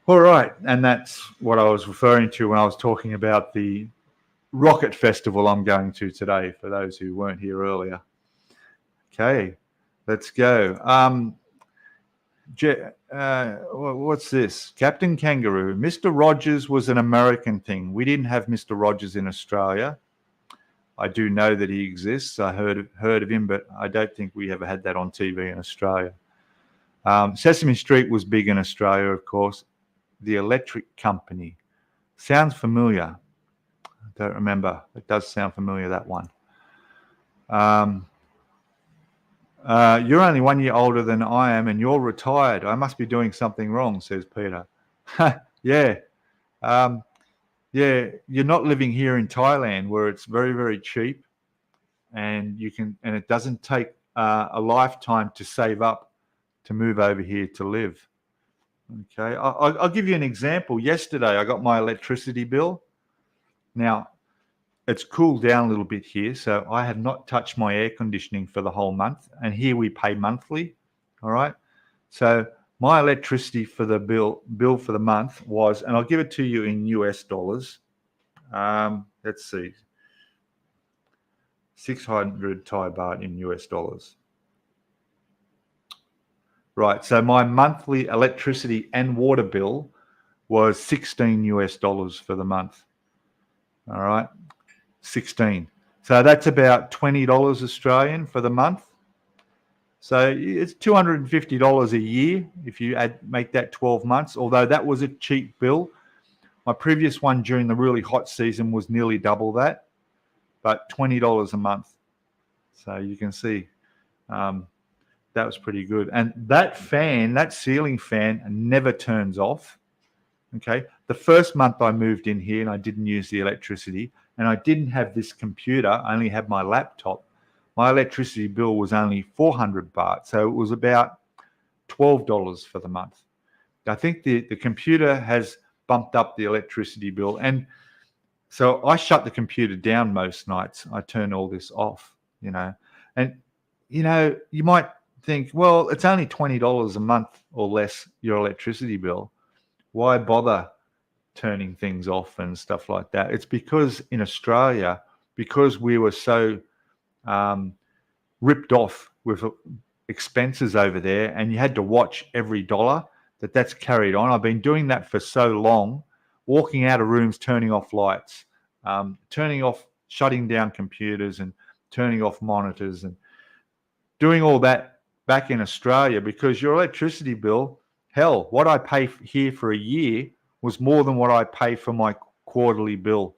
All right, and that's what I was referring to when I was talking about the rocket festival I'm going to today, for those who weren't here earlier. Okay, let's go. What's this? Captain Kangaroo. Mr. Rogers was an American thing. We didn't have Mr. Rogers in Australia. I do know that he exists. I heard of him, but I don't think we ever had that on TV in Australia. Sesame Street was big in Australia, of course. The Electric Company. Sounds familiar. I don't remember. It does sound familiar, that one. You're only 1 year older than I am, and you're retired. I must be doing something wrong, says Peter. Yeah. Yeah, you're not living here in Thailand, where it's very, very cheap, and it doesn't take a lifetime to save up to move over here to live. Okay, I'll give you an example. Yesterday, I got my electricity bill. Now, it's cooled down a little bit here, so I have not touched my air conditioning for the whole month, and here we pay monthly. All right, so my electricity for the bill for the month was, and I'll give it to you in US dollars. Let's see, 600 Thai baht in US dollars. Right, so my monthly electricity and water bill was 16 US dollars for the month. All right, 16. So that's about $20 Australian for the month. So it's $250 a year if you make that 12 months, although that was a cheap bill. My previous one during the really hot season was nearly double that, but $20 a month. So you can see that was pretty good. And that fan, that ceiling fan, never turns off. Okay. The first month I moved in here and I didn't use the electricity, and I didn't have this computer, I only had my laptop. My electricity bill was only 400 baht. So it was about $12 for the month. I think the computer has bumped up the electricity bill. And so I shut the computer down most nights. I turn all this off, and, you might think, well, it's only $20 a month or less, your electricity bill. Why bother turning things off and stuff like that? It's because in Australia, because we were so ripped off with expenses over there, and you had to watch every dollar, that's carried on. I've been doing that for so long, walking out of rooms, turning off lights, shutting down computers and turning off monitors, and doing all that back in Australia, because your electricity bill, hell, what I pay here for a year was more than what I pay for my quarterly bill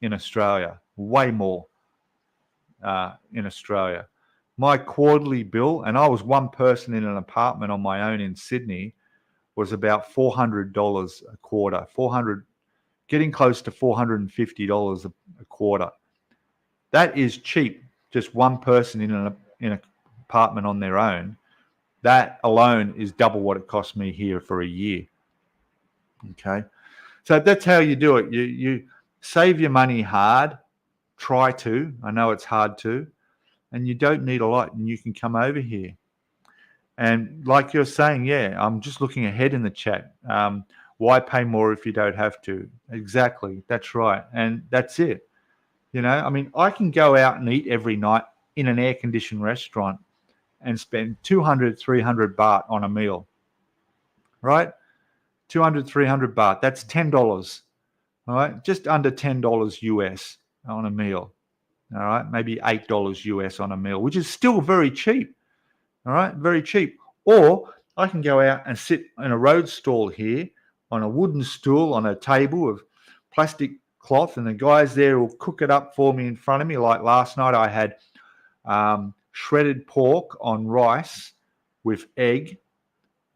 in Australia. Way more in Australia. My quarterly bill, and I was one person in an apartment on my own in Sydney, was about $400 a quarter, getting close to $450 a quarter. That is cheap. Just one person in an apartment on their own. That alone is double what it cost me here for a year. Okay, so that's how you do it. You save your money hard. Try to. I know it's hard to, and you don't need a lot, and you can come over here. And like you're saying, yeah, I'm just looking ahead in the chat. Why pay more if you don't have to? Exactly, that's right, and that's it. I mean, I can go out and eat every night in an air-conditioned restaurant and spend 200, 300 baht on a meal, right? 200, 300 baht. That's $10, all right? Just under $10 US on a meal, all right? Maybe $8 US on a meal, which is still very cheap, all right? Very cheap. Or I can go out and sit in a road stall here on a wooden stool on a table of plastic cloth, and the guys there will cook it up for me in front of me. Like last night I had shredded pork on rice with egg,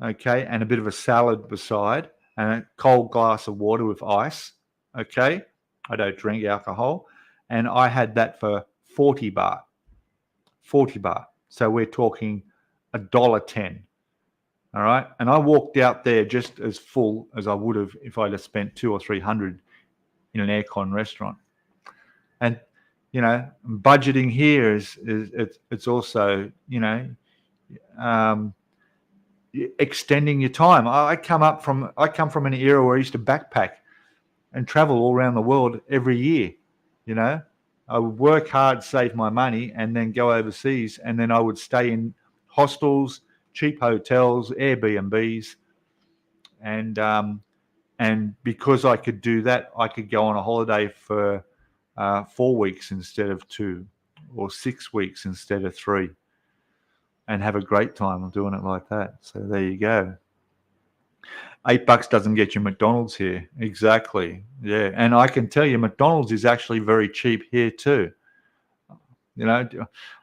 okay, and a bit of a salad beside, and a cold glass of water with ice, okay. I don't drink alcohol, and I had that for 40 baht. 40 baht. So we're talking $1.10. All right. And I walked out there just as full as I would have if I'd have spent 200 or 300 in an aircon restaurant. And, you know, budgeting here it's also, you know, extending your time. I come from an era where I used to backpack and travel all around the world every year. You know, I would work hard, save my money, and then go overseas, and then I would stay in hostels, cheap hotels, Airbnbs, and because I could do that, I could go on a holiday for 4 weeks instead of 2, or 6 weeks instead of 3, and have a great time doing it like that. So there you go. $8 doesn't get you McDonald's here. Exactly. Yeah. And I can tell you McDonald's is actually very cheap here too. You know,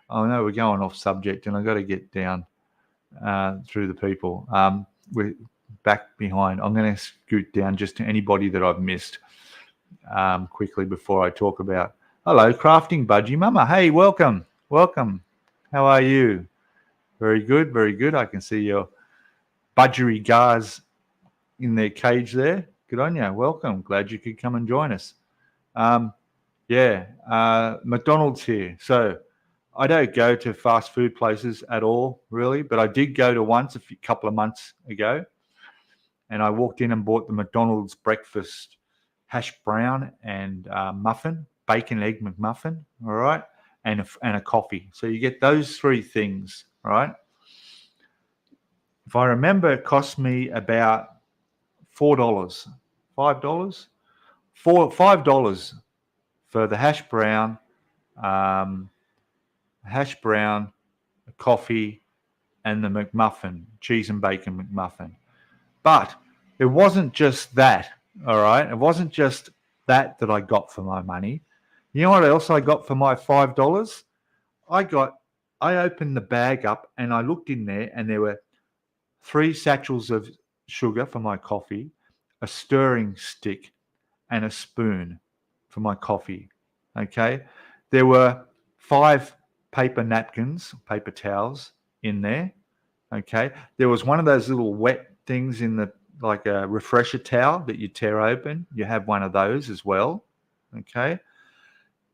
I know we're going off subject and I've got to get down through the people. We're back behind. I'm going to scoot down just to anybody that I've missed quickly before I talk about. Hello, Crafting Budgie Mama. Hey, welcome. Welcome. How are you? Very good. Very good. I can see your budgery guys in their cage there. Good on you. Welcome. Glad you could come and join us. McDonald's here. So I don't go to fast food places at all, really, but I did go to once a couple of months ago, and I walked in and bought the McDonald's breakfast hash brown and muffin, bacon egg McMuffin, all right, and a coffee. So you get those 3 things, all right? If I remember, it cost me about $4, $5, $5 for the hash brown, coffee, and the McMuffin, cheese and bacon McMuffin. But it wasn't just that, all right? It wasn't just that I got for my money. You know what else I got for my $5? I opened the bag up and I looked in there, and there were 3 satchels of sugar for my coffee, a stirring stick, and a spoon for my coffee. Okay. There were 5 paper napkins, paper towels in there. Okay. There was one of those little wet things like a refresher towel that you tear open. You have one of those as well. Okay.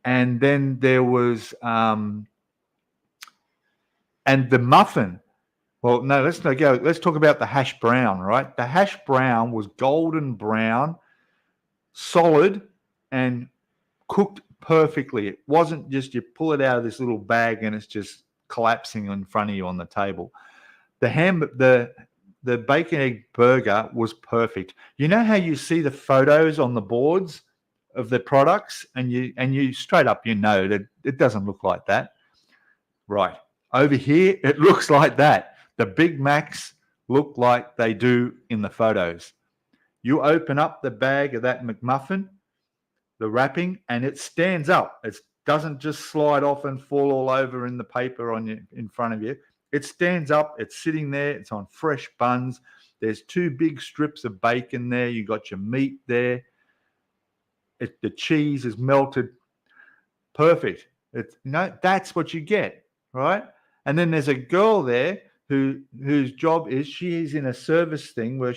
And then there was, and the muffin. Well, no, let's not go. Let's talk about the hash brown, right? The hash brown was golden brown, solid, and cooked perfectly. It wasn't just you pull it out of this little bag and it's just collapsing in front of you on the table. The bacon egg burger was perfect. You know how you see the photos on the boards of the products, and you straight up, you know that it doesn't look like that, right? Over here, it looks like that. The Big Macs look like they do in the photos. You open up the bag of that McMuffin, the wrapping, and it stands up. It doesn't just slide off and fall all over in the paper in front of you. It stands up. It's sitting there. It's on fresh buns. There's 2 big strips of bacon there. You got your meat there. The cheese is melted. Perfect. That's what you get, right? And then there's a girl there whose job is she's in a service thing where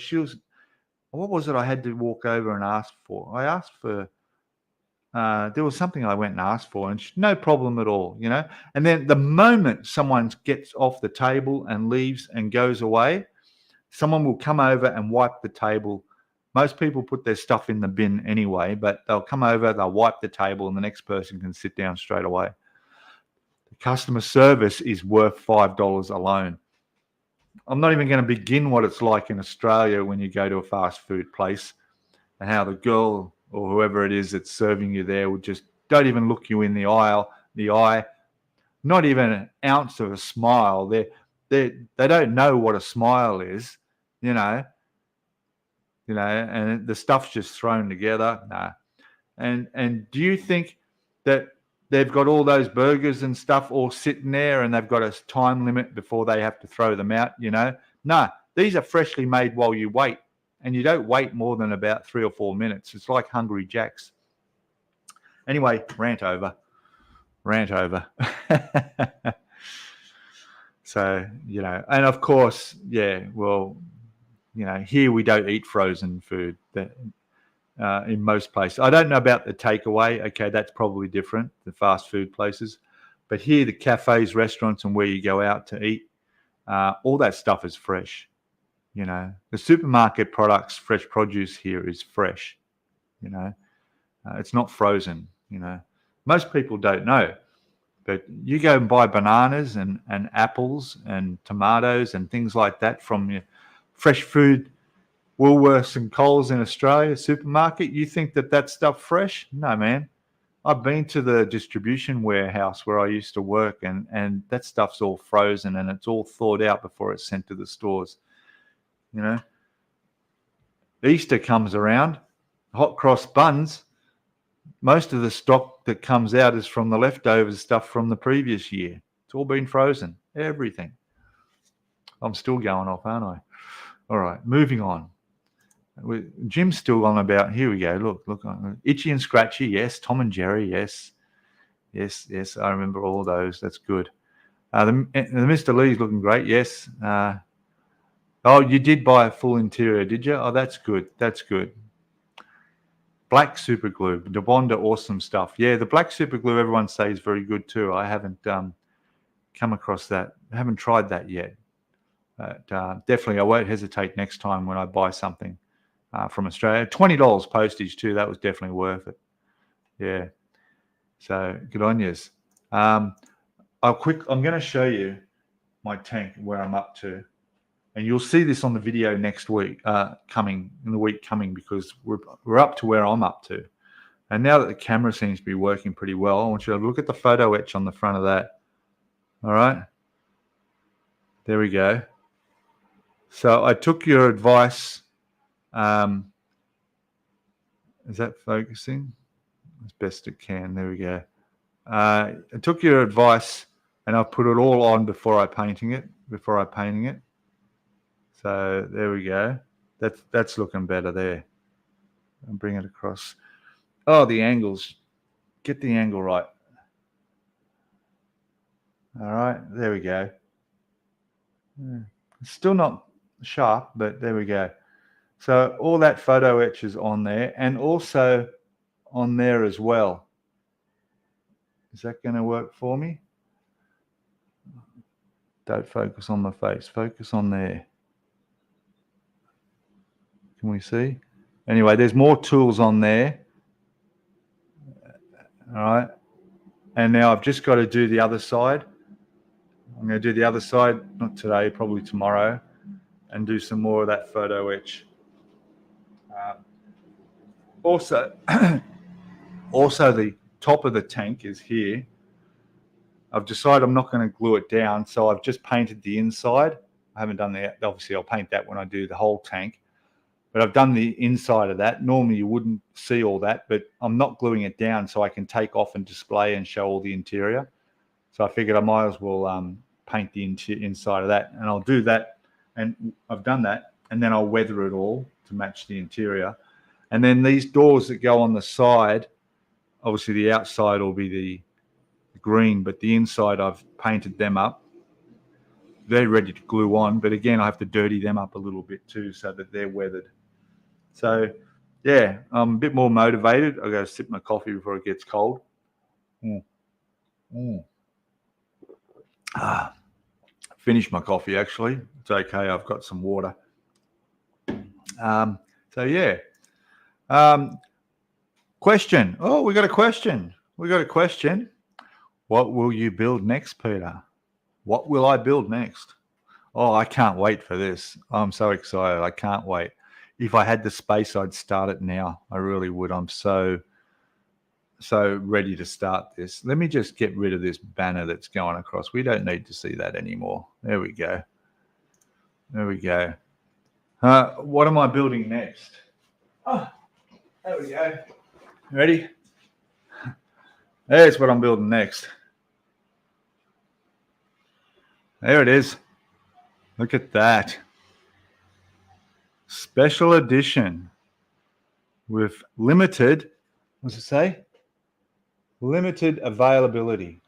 what was it I had to walk over and ask for? I asked for, there was something I went and asked for, and no problem at all, you know. And then the moment someone gets off the table and leaves and goes away, someone will come over and wipe the table. Most people put their stuff in the bin anyway, but they'll come over, they'll wipe the table, and the next person can sit down straight away. The customer service is worth $5 alone. I'm not even going to begin what it's like in Australia when you go to a fast food place and how the girl or whoever it is that's serving you there will just don't even look you in the eye, not even an ounce of a smile. They don't know what a smile is, and the stuff's just thrown together. Nah. And do you think that they've got all those burgers and stuff all sitting there and they've got a time limit before they have to throw them out, No, these are freshly made while you wait. And you don't wait more than about 3 or 4 minutes. It's like Hungry Jack's. Anyway, rant over. So, and of course, here we don't eat frozen food in most places. I don't know about the takeaway. Okay, that's probably different, the fast food places. But here, the cafes, restaurants, and where you go out to eat, all that stuff is fresh. The supermarket products, fresh produce here is fresh. It's not frozen. Most people don't know, but you go and buy bananas and apples and tomatoes and things like that from your fresh food, Woolworths and Coles in Australia supermarket. You think that stuff fresh? No, man. I've been to the distribution warehouse where I used to work, and that stuff's all frozen and it's all thawed out before it's sent to the stores. Easter comes around, hot cross buns. Most of the stock that comes out is from the leftovers stuff from the previous year. It's all been frozen, everything. I'm still going off, aren't I? All right, moving on. Jim's still on about, here we go, look, Itchy and Scratchy, yes. Tom and Jerry, yes, I remember all those. That's good. The Mr. Lee's looking great, yes. Oh, you did buy a full interior, did you? Oh, that's good. Black super glue, Debonda, awesome stuff. Yeah, the black super glue everyone says is very good too. I haven't come across that. I haven't tried that yet. But definitely, I won't hesitate next time when I buy something from Australia. $20 postage too. That was definitely worth it. Yeah. So good on yous. I'm going to show you my tank where I'm up to. And you'll see this on the video next week, coming because we're up to where I'm up to. And now that the camera seems to be working pretty well, I want you to look at the photo etch on the front of that. All right. There we go. So I took your advice. Is that focusing? As best it can. There we go. I took your advice and I put it all on before I painting it. So there we go. That's looking better there. And bring it across. Oh, the angles. Get the angle right. All right, there we go. It's still not sharp, but there we go. So all that photo etch is on there and also on there as well. Is that going to work for me? Don't focus on my face. Focus on there. Can we see? Anyway, there's more tools on there. All right. And now I've just got to do the other side. I'm going to do the other side, not today, probably tomorrow, and do some more of that photo etch. Also, the top of the tank is here. I've decided I'm not going to glue it down, so I've just painted the inside. I haven't done that. Obviously, I'll paint that when I do the whole tank. But I've done the inside of that. Normally, you wouldn't see all that, but I'm not gluing it down so I can take off and display and show all the interior. So I figured I might as well paint the inside of that. And I'll do that, and I've done that, and then I'll weather it all to match the interior. And then these doors that go on the side, obviously the outside will be the green, but the inside I've painted them up. They're ready to glue on, but again, I have to dirty them up a little bit too so that they're weathered. So, yeah, I'm a bit more motivated. I've got to sip my coffee before it gets cold. Finished my coffee, actually. It's okay. I've got some water. So, yeah. Question. Oh, we got a question. What will you build next, Peter? What will I build next? Oh, I can't wait for this. I'm so excited. I can't wait. If I had the space, I'd start it now. I really would. I'm so ready to start this. Let me just get rid of this banner that's going across. We don't need to see that anymore. There we go. There we go. What am I building next? Oh, there we go. Ready? There's what I'm building next. There it is. Look at that. Special edition with limited, what's it say? Limited availability.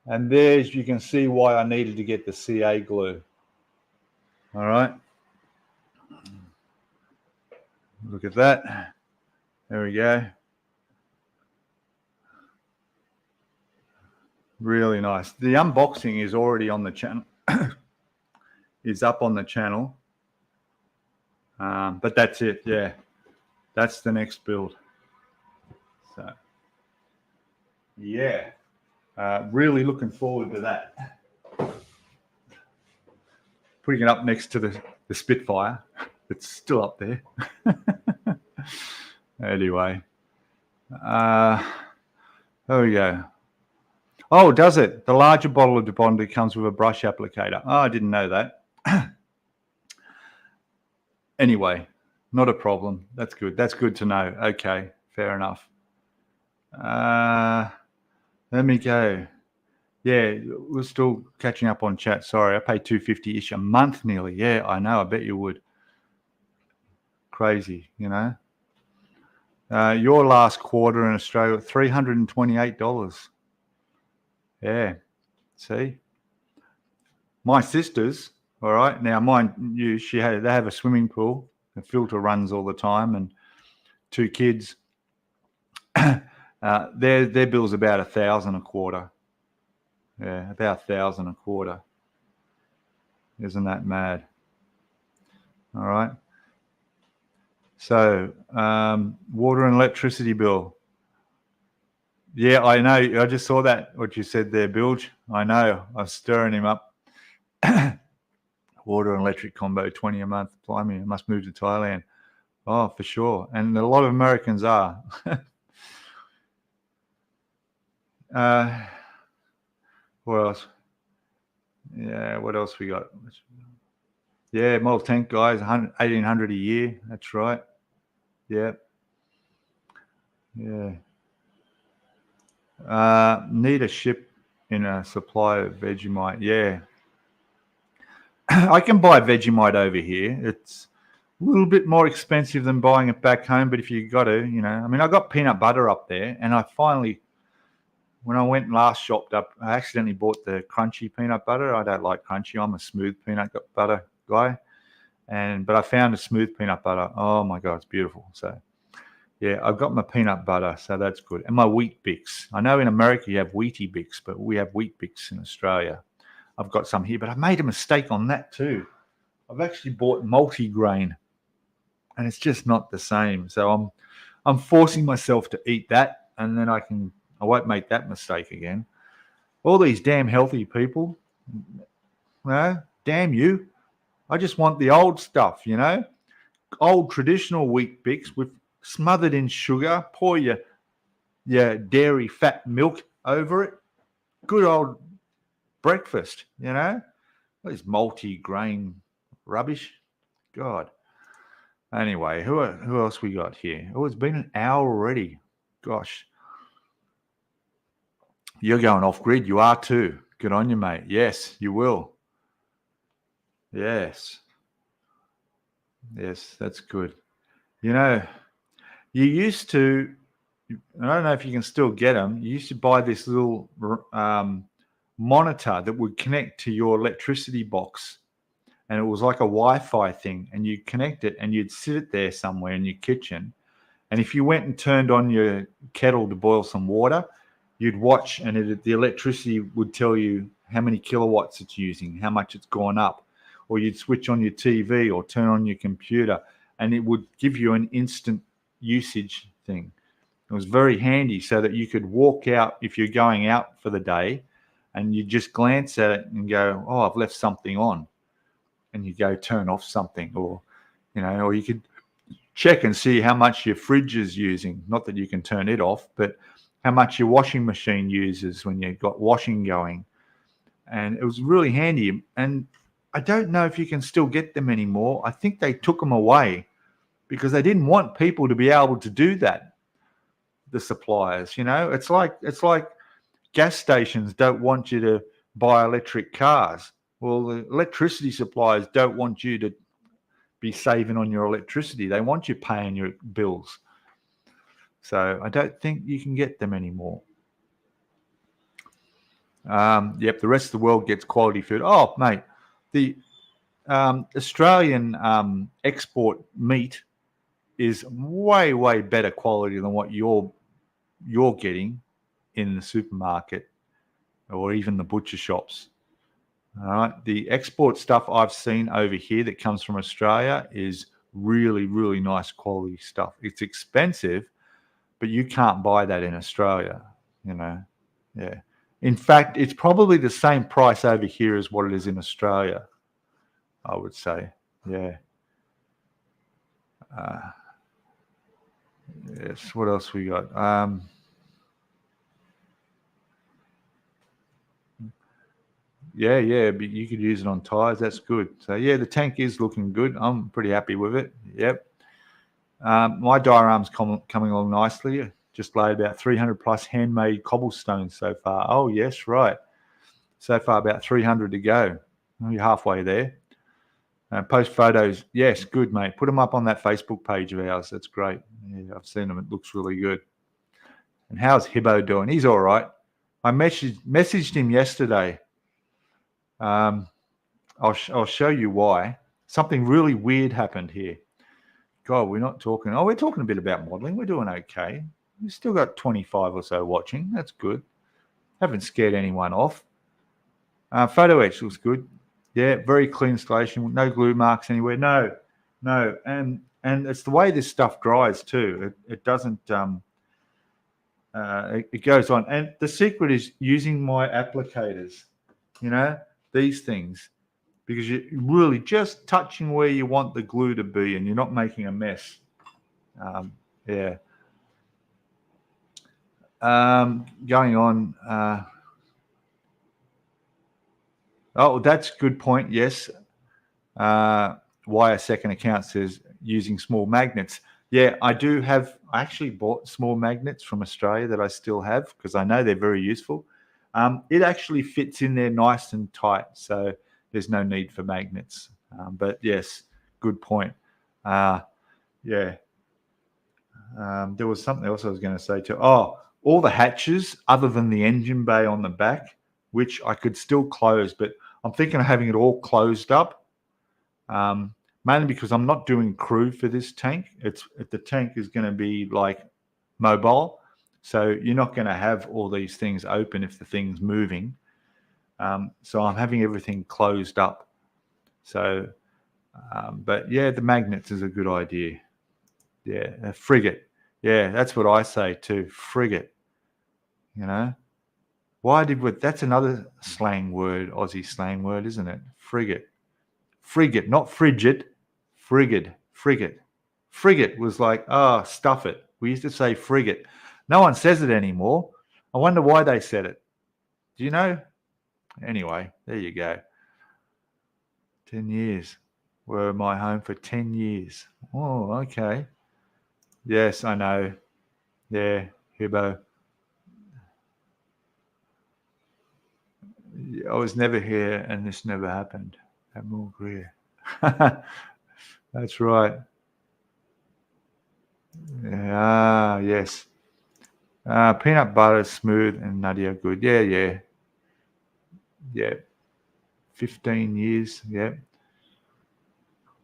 And there's, you can see why I needed to get the CA glue. All right. Look at that. There we go. Really nice. The unboxing is already on the channel. Is up on the channel. But that's it. Yeah. That's the next build. So, yeah. Really looking forward to that. Putting it up next to the Spitfire. It's still up there. Anyway. There we go. Oh, does it? The larger bottle of Bondi comes with a brush applicator. Oh, I didn't know that. Anyway, not a problem. That's good. That's good to know. Okay, fair enough. Let me go. Yeah, we're still catching up on chat. Sorry, I pay $250-ish a month nearly. Yeah, I know. I bet you would. Crazy, you know. Your last quarter in Australia, $328. Yeah, see? My sisters, all right, now mine, they have a swimming pool. The filter runs all the time, and 2 kids. Their bill's about $1,000 a quarter. Yeah, about $1,000 a quarter. Isn't that mad? All right. So, water and electricity bill. Yeah, I know. I just saw that, what you said there, Bilge. I know. I was stirring him up. Water and electric combo, 20 a month. Blimey, I must move to Thailand. Oh, for sure. And a lot of Americans are. What else? Yeah, what else we got? Yeah, model tank guys, $1,800 a year. That's right. Yeah. Yeah. Need a ship in a supply of Vegemite. Yeah. I can buy Vegemite over here. It's a little bit more expensive than buying it back home, but if you got to, you know, I mean, I got peanut butter up there, and I finally, when I went and last shopped up, I accidentally bought the crunchy peanut butter. I don't like crunchy. I'm a smooth peanut butter guy. But I found a smooth peanut butter. Oh my God, it's beautiful. So yeah, I've got my peanut butter, so that's good. And my Wheat Bix. I know in America you have Wheaty Bix, but we have Wheat Bix in Australia. I've got some here, but I made a mistake on that too. I've actually bought multigrain, and it's just not the same. So I'm forcing myself to eat that, and then I won't make that mistake again. All these damn healthy people, damn you. I just want the old stuff, you know, old traditional Wheat Bix with smothered in sugar. Pour your dairy fat milk over it. Good old breakfast, you know. This multi-grain rubbish. God. Anyway, who else we got here? Oh, it's been an hour already. Gosh. You're going off grid. You are too. Good on you, mate. Yes, you will. Yes. Yes, that's good. You know, you used to, I don't know if you can still get them, you used to buy this little monitor that would connect to your electricity box. And it was like a Wi-Fi thing. And you'd connect it and you'd sit it there somewhere in your kitchen. And if you went and turned on your kettle to boil some water, you'd watch, and the electricity would tell you how many kilowatts it's using, how much it's gone up. Or you'd switch on your TV or turn on your computer, and it would give you an instant usage thing. It was very handy so that you could walk out if you're going out for the day and you just glance at it and go, oh, I've left something on. And you go turn off something, or, or you could check and see how much your fridge is using. Not that you can turn it off, but how much your washing machine uses when you've got washing going. And it was really handy. And I don't know if you can still get them anymore. I think they took them away because they didn't want people to be able to do that. The suppliers, it's like gas stations don't want you to buy electric cars. Well, the electricity suppliers don't want you to be saving on your electricity. They want you paying your bills. So I don't think you can get them anymore. Yep, the rest of the world gets quality food. Oh, mate, the Australian export meat is way, way better quality than what you're getting in the supermarket or even the butcher shops. All right, the export stuff I've seen over here that comes from Australia is really, really nice quality stuff. It's expensive, but you can't buy that in Australia, Yeah. In fact, it's probably the same price over here as what it is in Australia, I would say. Yeah. Yes, what else we got? Yeah, but you could use it on tires. That's good. So, yeah, the tank is looking good. I'm pretty happy with it. Yep. My diorama's coming along nicely. Just laid about 300 plus handmade cobblestones so far. Oh, yes, right. So far, about 300 to go. You're halfway there. Post photos. Yes, good, mate. Put them up on that Facebook page of ours. That's great. Yeah, I've seen them. It looks really good. And how's Hibbo doing? He's all right. I messaged him yesterday. I'll show you why. Something really weird happened here. God, we're not talking. Oh, we're talking a bit about modeling. We're doing okay. We've still got 25 or so watching. That's good. Haven't scared anyone off. Photo etch looks good. Yeah, very clean installation. No glue marks anywhere. No. And it's the way this stuff dries too. It doesn't. It goes on. And the secret is using my applicators. These things, because you're really just touching where you want the glue to be and you're not making a mess. Yeah. Going on. Oh, that's a good point. Yes. Why a second account says using small magnets. Yeah, I do have. I actually bought small magnets from Australia that I still have because I know they're very useful. It actually fits in there nice and tight, so there's no need for magnets. But yes, good point. Yeah. There was something else I was going to say too. Oh, all the hatches other than the engine bay on the back, which I could still close, but I'm thinking of having it all closed up. Mainly because I'm not doing crew for this tank. The tank is going to be like mobile. So you're not going to have all these things open if the thing's moving. So I'm having everything closed up. So, but yeah, the magnets is a good idea. Yeah, a frigate. Yeah, that's what I say too. Frigate. That's another slang word, Aussie slang word, isn't it? Frigate. Frigate, not frigid. Frigate. Frigate was like, stuff it. We used to say frigate. No one says it anymore. I wonder why they said it. Do you know? Anyway, there you go. 10 years. Were my home for 10 years. Oh, okay. Yes, I know. Yeah, Hibbo. I was never here and this never happened. Admiral Greer. That's right. Yeah, yes. Peanut butter, smooth, and nutty are good. Yeah. 15 years. Yeah.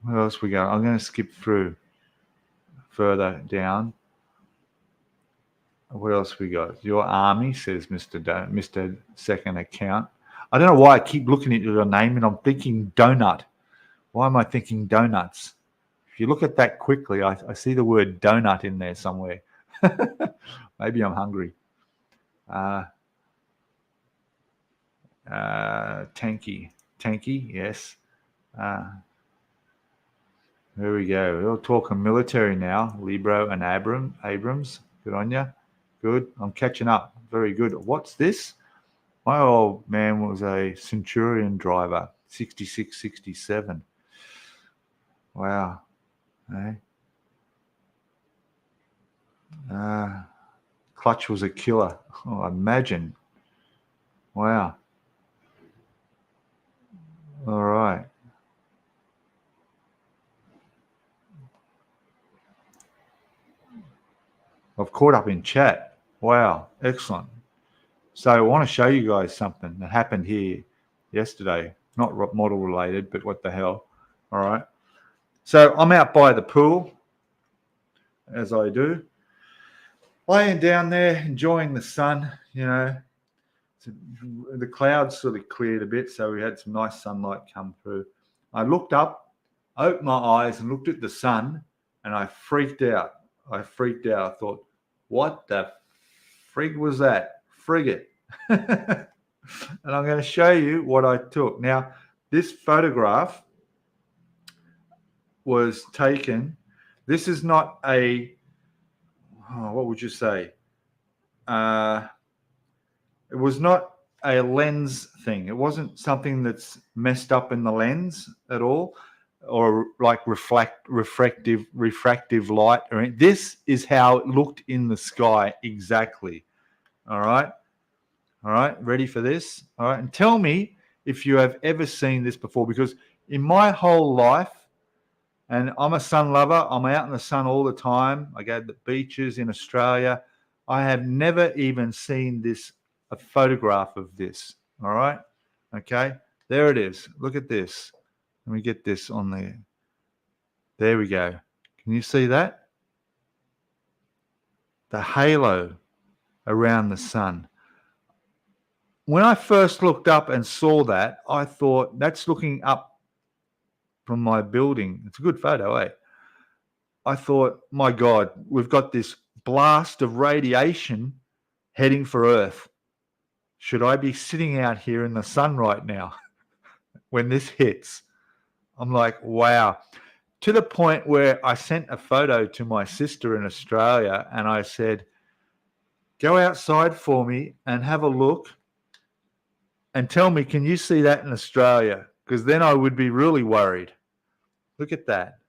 What else we got? I'm going to skip through further down. What else we got? Your army, says Mr. Second Account. I don't know why I keep looking at your name and I'm thinking donut. Why am I thinking donuts? If you look at that quickly, I see the word donut in there somewhere. Maybe I'm hungry. Tanky, yes. There we go. We're all talking military now. Libro and Abrams. Good on ya. Good. I'm catching up. Very good. What's this? My old man was a Centurion driver, 66, 67. Wow. Hey. Clutch was a killer. Oh, imagine. Wow. All right. I've caught up in chat. Wow. Excellent. So I want to show you guys something that happened here yesterday. Not model related, but what the hell. All right. So I'm out by the pool, as I do, laying down there, enjoying the sun, you know. The clouds sort of cleared a bit, so we had some nice sunlight come through. I looked up, opened my eyes and looked at the sun, and I freaked out. I thought, what the frig was that? Frigate. And I'm going to show you what I took. Now, this photograph was taken. This is not a, what would you say? It was not a lens thing. It wasn't something that's messed up in the lens at all, or like refractive light. This is how it looked in the sky exactly. All right. Ready for this? All right. And tell me if you have ever seen this before, because in my whole life, and I'm a sun lover, I'm out in the sun all the time. I go to the beaches in Australia. I have never even seen a photograph of this. All right. Okay. There it is. Look at this. Let me get this on there. There we go. Can you see that? The halo around the sun. When I first looked up and saw that, I thought, that's looking up from my building. It's a good photo, eh? I thought, my God, we've got this blast of radiation heading for Earth. Should I be sitting out here in the sun right now when this hits? I'm like, wow. To the point where I sent a photo to my sister in Australia and I said, go outside for me and have a look and tell me, can you see that in Australia? Because then I would be really worried. Look at that.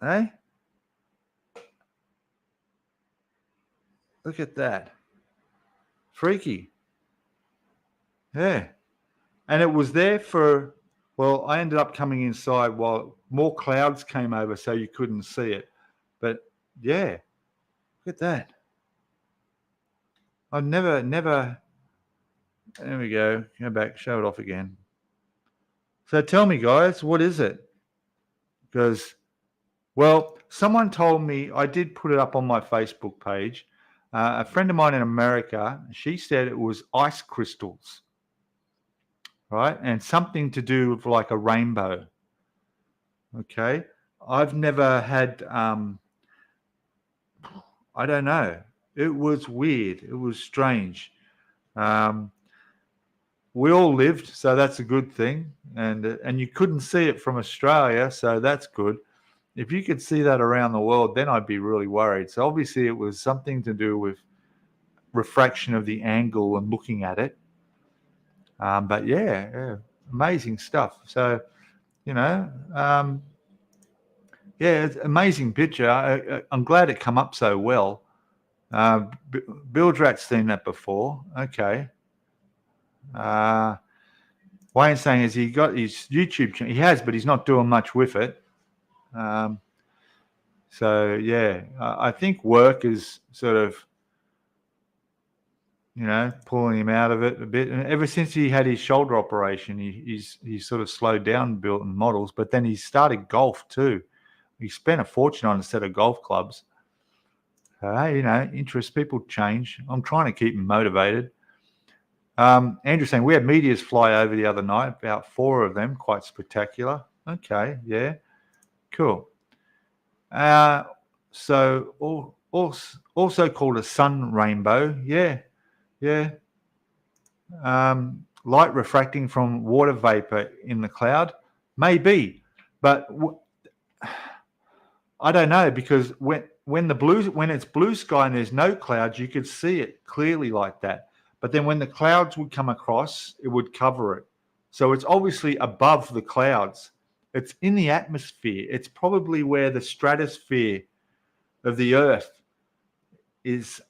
Eh? Look at that. Freaky. Yeah. And it was there for, well, I ended up coming inside while more clouds came over so you couldn't see it. But yeah, look at that. I've never, there we go. Go back, show it off again. So tell me, guys, what is it? Because, well, someone told me, I did put it up on my Facebook page. A friend of mine in America, she said it was ice crystals, right? And something to do with like a rainbow. Okay. I've never had, I don't know. It was weird. It was strange. We all lived, so that's a good thing. And you couldn't see it from Australia, so that's good. If you could see that around the world, then I'd be really worried. So obviously it was something to do with refraction of the angle and looking at it. But yeah, amazing stuff. So, you know, yeah, it's an amazing picture. I'm glad it come up so well. Bildrat's seen that before. Okay. Wayne's saying, has he got his YouTube channel? He has, but he's not doing much with it. So yeah, I think work is sort of, you know, pulling him out of it a bit. And ever since he had his shoulder operation, he's sort of slowed down building models. But then he started golf too. He spent a fortune on a set of golf clubs. You know, interest, people change. I'm trying to keep him motivated. Andrew saying, we had meteors fly over the other night, about 4 of them, quite spectacular. Okay, yeah, cool. So also called a sun rainbow. Yeah. Light refracting from water vapor in the cloud, maybe, but I don't know, because when it's blue sky and there's no clouds, you could see it clearly like that. But then when the clouds would come across, it would cover it. So it's obviously above the clouds. It's in the atmosphere. It's probably where the stratosphere of the Earth is.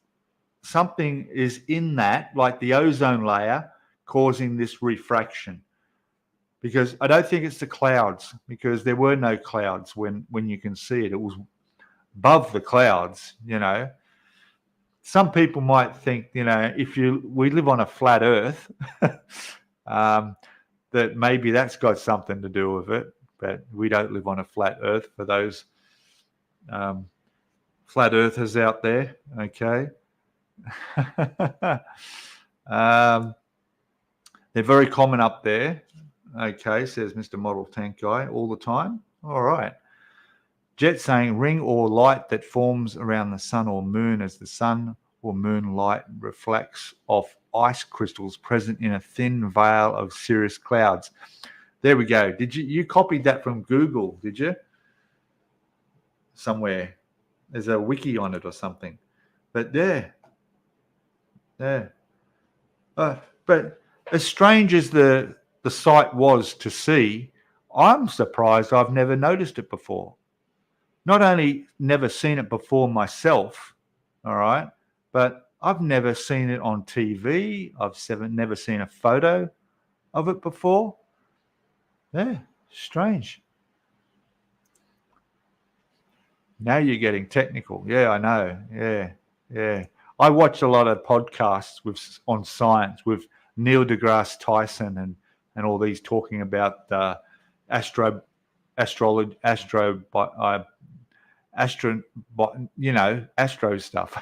Something is in that, like the ozone layer, causing this refraction. Because I don't think it's the clouds, because there were no clouds when you can see it. It was above the clouds, Some people might think, if we live on a flat Earth, that maybe that's got something to do with it. But we don't live on a flat Earth, for those flat earthers out there, okay? They're very common up there. Okay, says Mr. Model Tank Guy, all the time. All right. Jet saying ring or light that forms around the sun or moon as the sun or moon light reflects off ice crystals present in a thin veil of cirrus clouds. There we go. Did you copied that from Google, did you? Somewhere. There's a wiki on it or something. But there. But as strange as the sight was to see, I'm surprised I've never noticed it before. Not only never seen it before myself, all right, but I've never seen it on TV. I've never seen a photo of it before. Yeah, strange. Now you're getting technical. Yeah, I know. Yeah. I watch a lot of podcasts on science with Neil deGrasse Tyson and all these talking about astro stuff,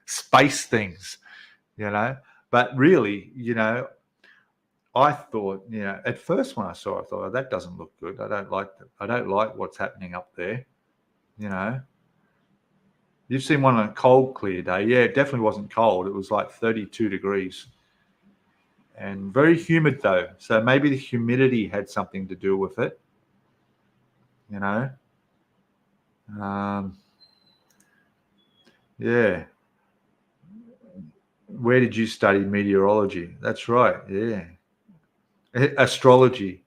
space things, But really, I thought, at first when I saw it, I thought, oh, that doesn't look good. I don't like what's happening up there. You've seen one on a cold, clear day. Yeah, it definitely wasn't cold. It was like 32 degrees. And very humid, though. So maybe the humidity had something to do with it. Yeah. Where did you study meteorology? That's right. Yeah. Astrology.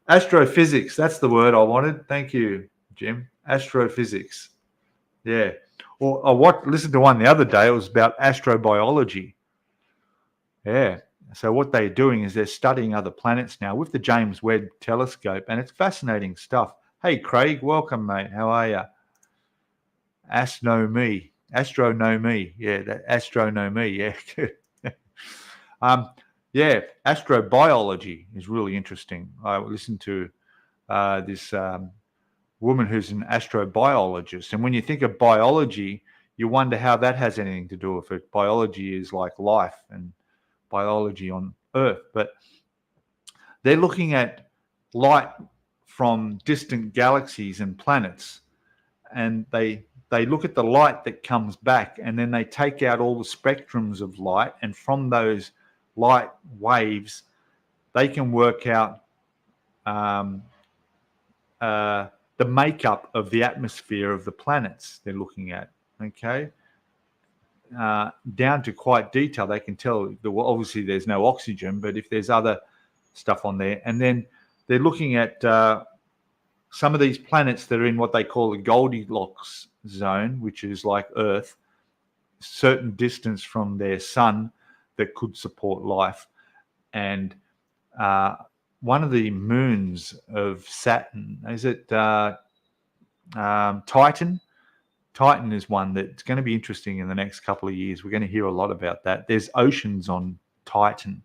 Astrophysics. That's the word I wanted. Thank you, Jim. Astrophysics. Yeah. Well, I listened to one the other day. It was about astrobiology. Yeah. So what they're doing is they're studying other planets now with the James Webb telescope, and it's fascinating stuff. Hey, Craig, welcome, mate. How are you? Astronomy. Yeah, astronomy. Yeah, good. Yeah, astrobiology is really interesting. I listened to this woman who's an astrobiologist, and when you think of biology, you wonder how that has anything to do with it. Biology is like life and biology on Earth, but they're looking at light from distant galaxies and planets, and they look at the light that comes back, and then they take out all the spectrums of light, and from those light waves, they can work out the makeup of the atmosphere of the planets they're looking at, okay? Down to quite detail. They can tell, obviously there's no oxygen, but if there's other stuff on there. And then they're looking at some of these planets that are in what they call the Goldilocks zone, which is like Earth, certain distance from their sun that could support life. And one of the moons of Saturn, is it Titan? Titan is one that's going to be interesting in the next couple of years. We're going to hear a lot about that. There's oceans on Titan.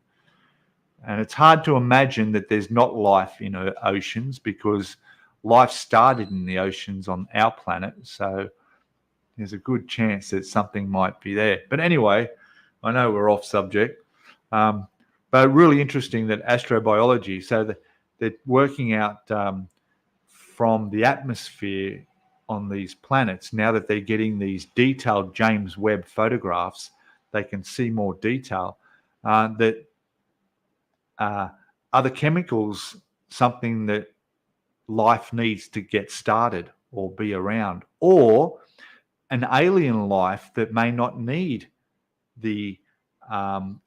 And it's hard to imagine that there's not life in oceans, because life started in the oceans on our planet. So there's a good chance that something might be there. But anyway, I know we're off subject. But really interesting that astrobiology, so that they're working out from the atmosphere on these planets, now that they're getting these detailed James Webb photographs, they can see more detail, that are the chemicals something that life needs to get started or be around, or an alien life that may not need the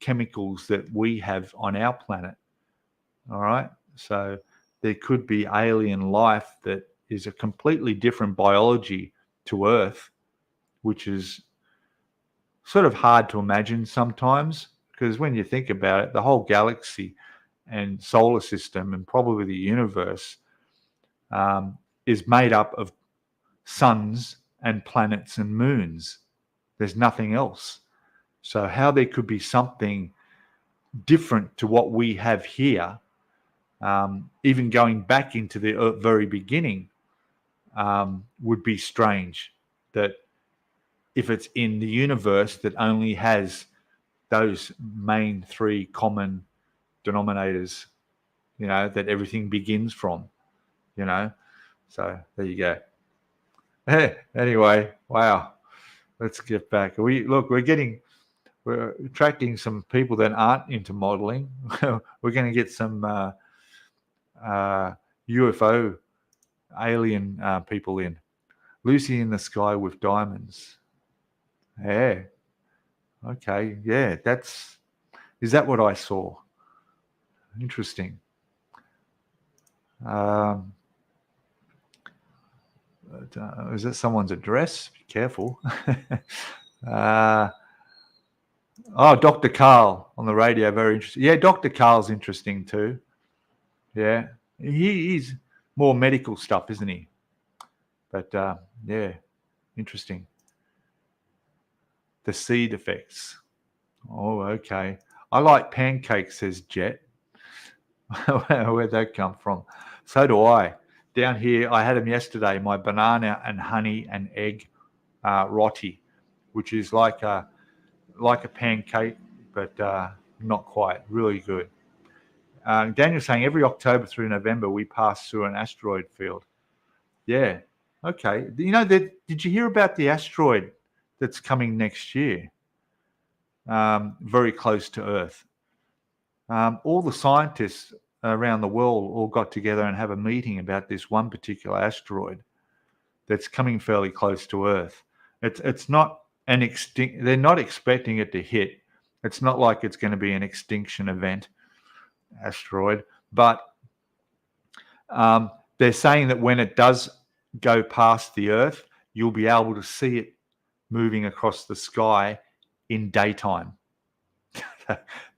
chemicals that we have on our planet. All right. So there could be alien life that is a completely different biology to Earth, which is sort of hard to imagine sometimes, because when you think about it, the whole galaxy and solar system and probably the universe is made up of suns and planets and moons. There's nothing else. So how there could be something different to what we have here, even going back into the very beginning, would be strange. That if it's in the universe that only has those main three common denominators, that everything begins from, So there you go. Hey, anyway, wow. Let's get back. We're attracting some people that aren't into modeling. We're going to get some UFO alien people in. Lucy in the Sky with Diamonds. Yeah. Okay. Yeah. Is that what I saw? Interesting. Is that someone's address? Be careful. Dr. Carl on the radio. Very interesting. Yeah, Dr. Carl's interesting too. Yeah. He's more medical stuff, isn't he? But yeah, interesting. The seed effects. Oh, okay. I like pancakes, says Jet. Where'd that come from? So do I. Down here, I had them yesterday, my banana and honey and egg roti, which is like a pancake, but not quite. Really good. Daniel's saying every October through November, we pass through an asteroid field. Yeah. Okay. Did you hear about the asteroid that's coming next year? Very close to Earth. All the scientists around the world all got together and have a meeting about this one particular asteroid that's coming fairly close to Earth. It's not an extinct. They're not expecting it to hit. It's not like it's going to be an extinction event asteroid, but they're saying that when it does go past the Earth, you'll be able to see it moving across the sky in daytime.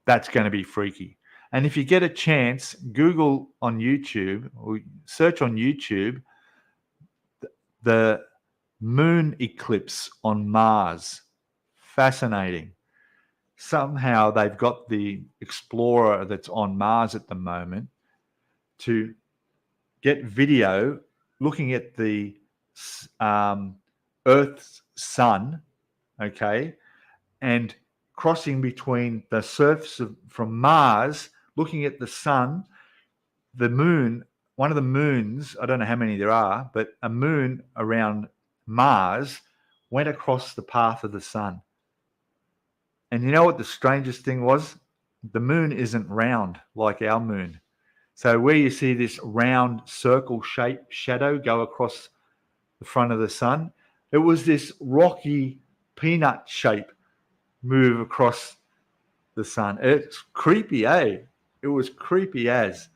That's going to be freaky. And if you get a chance, Google on YouTube or search on YouTube the moon eclipse on Mars. Fascinating. Somehow they've got the explorer that's on Mars at the moment to get video looking at the Earth's sun, okay, and crossing between the surface from Mars, looking at the sun, the moon, one of the moons, I don't know how many there are, but a moon around Mars went across the path of the sun. And you know what the strangest thing was? The moon isn't round like our moon. So where you see this round circle shape shadow go across the front of the sun, it was this rocky peanut shape move across the sun. It's creepy, eh? It was creepy as.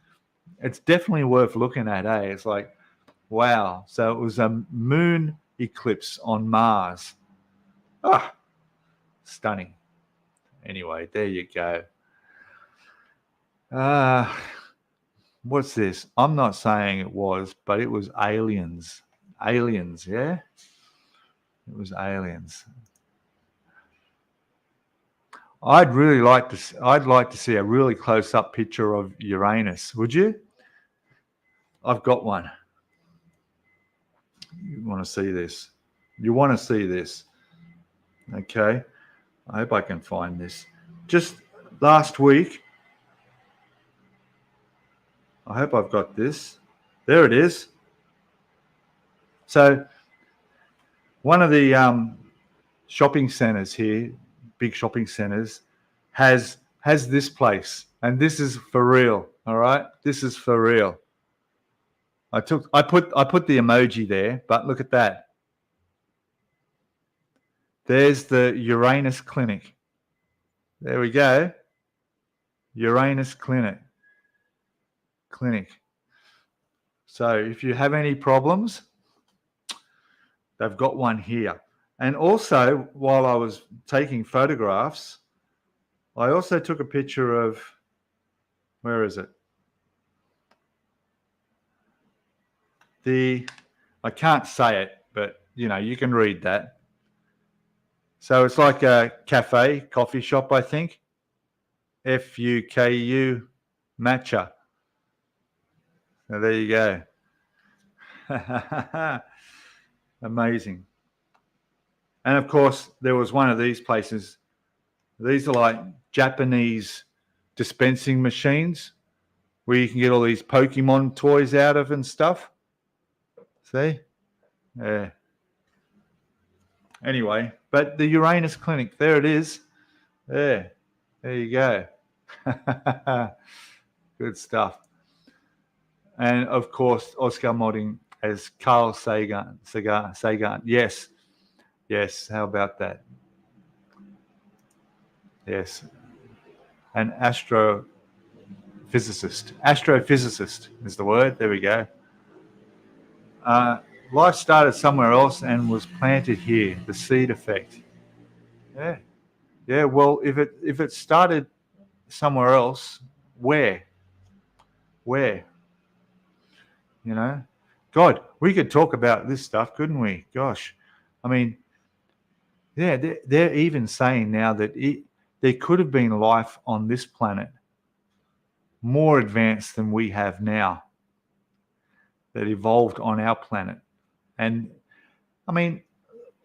It's definitely worth looking at, eh? It's like, wow. So it was a moon eclipse on Mars. Ah, stunning. Anyway, there you go. What's this? I'm not saying it was, but it was aliens. Aliens, yeah? It was aliens. I'd like to see a really close-up picture of Uranus. Would you? I've got one. You want to see this? You want to see this? Okay. I hope I can find this. Just last week. I hope I've got this. There it is. So One of the shopping centers here, big shopping centers, has this place, and this is for real. All right, this is for real. I put the emoji there, but look at that. There's the Uranus Clinic. There we go. Uranus Clinic. So if you have any problems, they've got one here. And also, while I was taking photographs, I also took a picture of, where is it? I can't say it, but you can read that. So it's like a coffee shop, I think. FUKU matcha. So there you go. Amazing. And of course, there was one of these places. These are like Japanese dispensing machines where you can get all these Pokemon toys out of and stuff. See? Yeah. Anyway, but the Uranus Clinic, there it is. There you go. Good stuff. And of course, Oscar modding as Carl Sagan. Yes. How about that? Yes. An astrophysicist. Astrophysicist is the word. There we go. Life started somewhere else and was planted here. The seed effect. Yeah. Well, if it started somewhere else, where? God, we could talk about this stuff, couldn't we? Gosh, I mean, yeah, they're even saying now that there could have been life on this planet more advanced than we have now that evolved on our planet. And I mean,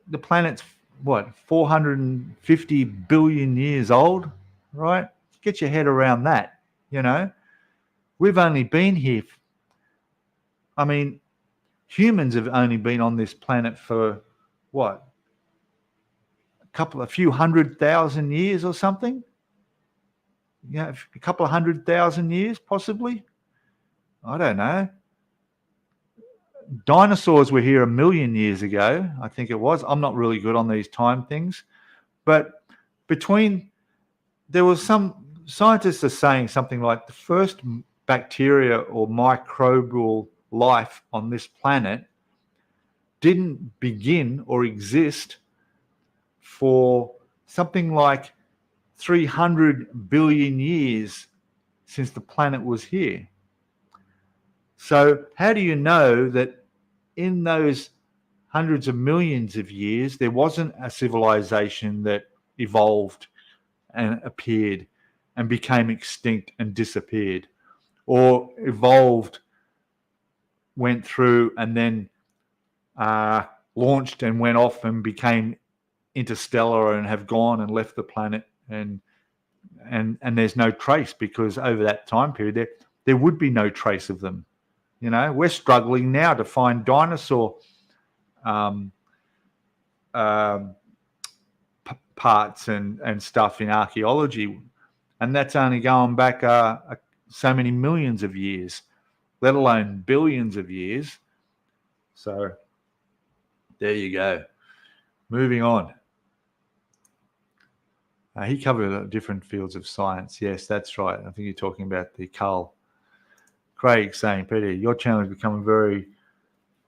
the planet's what, 450 billion years old, right? Get your head around that. We've only been here. I mean, humans have only been on this planet for what? A few 100,000 years or something? A couple of 100,000 years, possibly. I don't know. Dinosaurs were here 1 million years ago, I think it was. I'm not really good on these time things. But there was some scientists are saying something like the first bacteria or microbial life on this planet didn't begin or exist for something like 300 billion years since the planet was here. So how do you know that in those hundreds of millions of years there wasn't a civilization that evolved and appeared and became extinct and disappeared, or evolved, went through and then launched and went off and became interstellar and have gone and left the planet, and there's no trace, because over that time period there would be no trace of them. We're struggling now to find dinosaur parts and stuff in archaeology, and that's only going back so many millions of years, let alone billions of years. So there you go. Moving on. He covered different fields of science. Yes, that's right. I think you're talking about the Carl. Craig saying, Peter, your channel is becoming very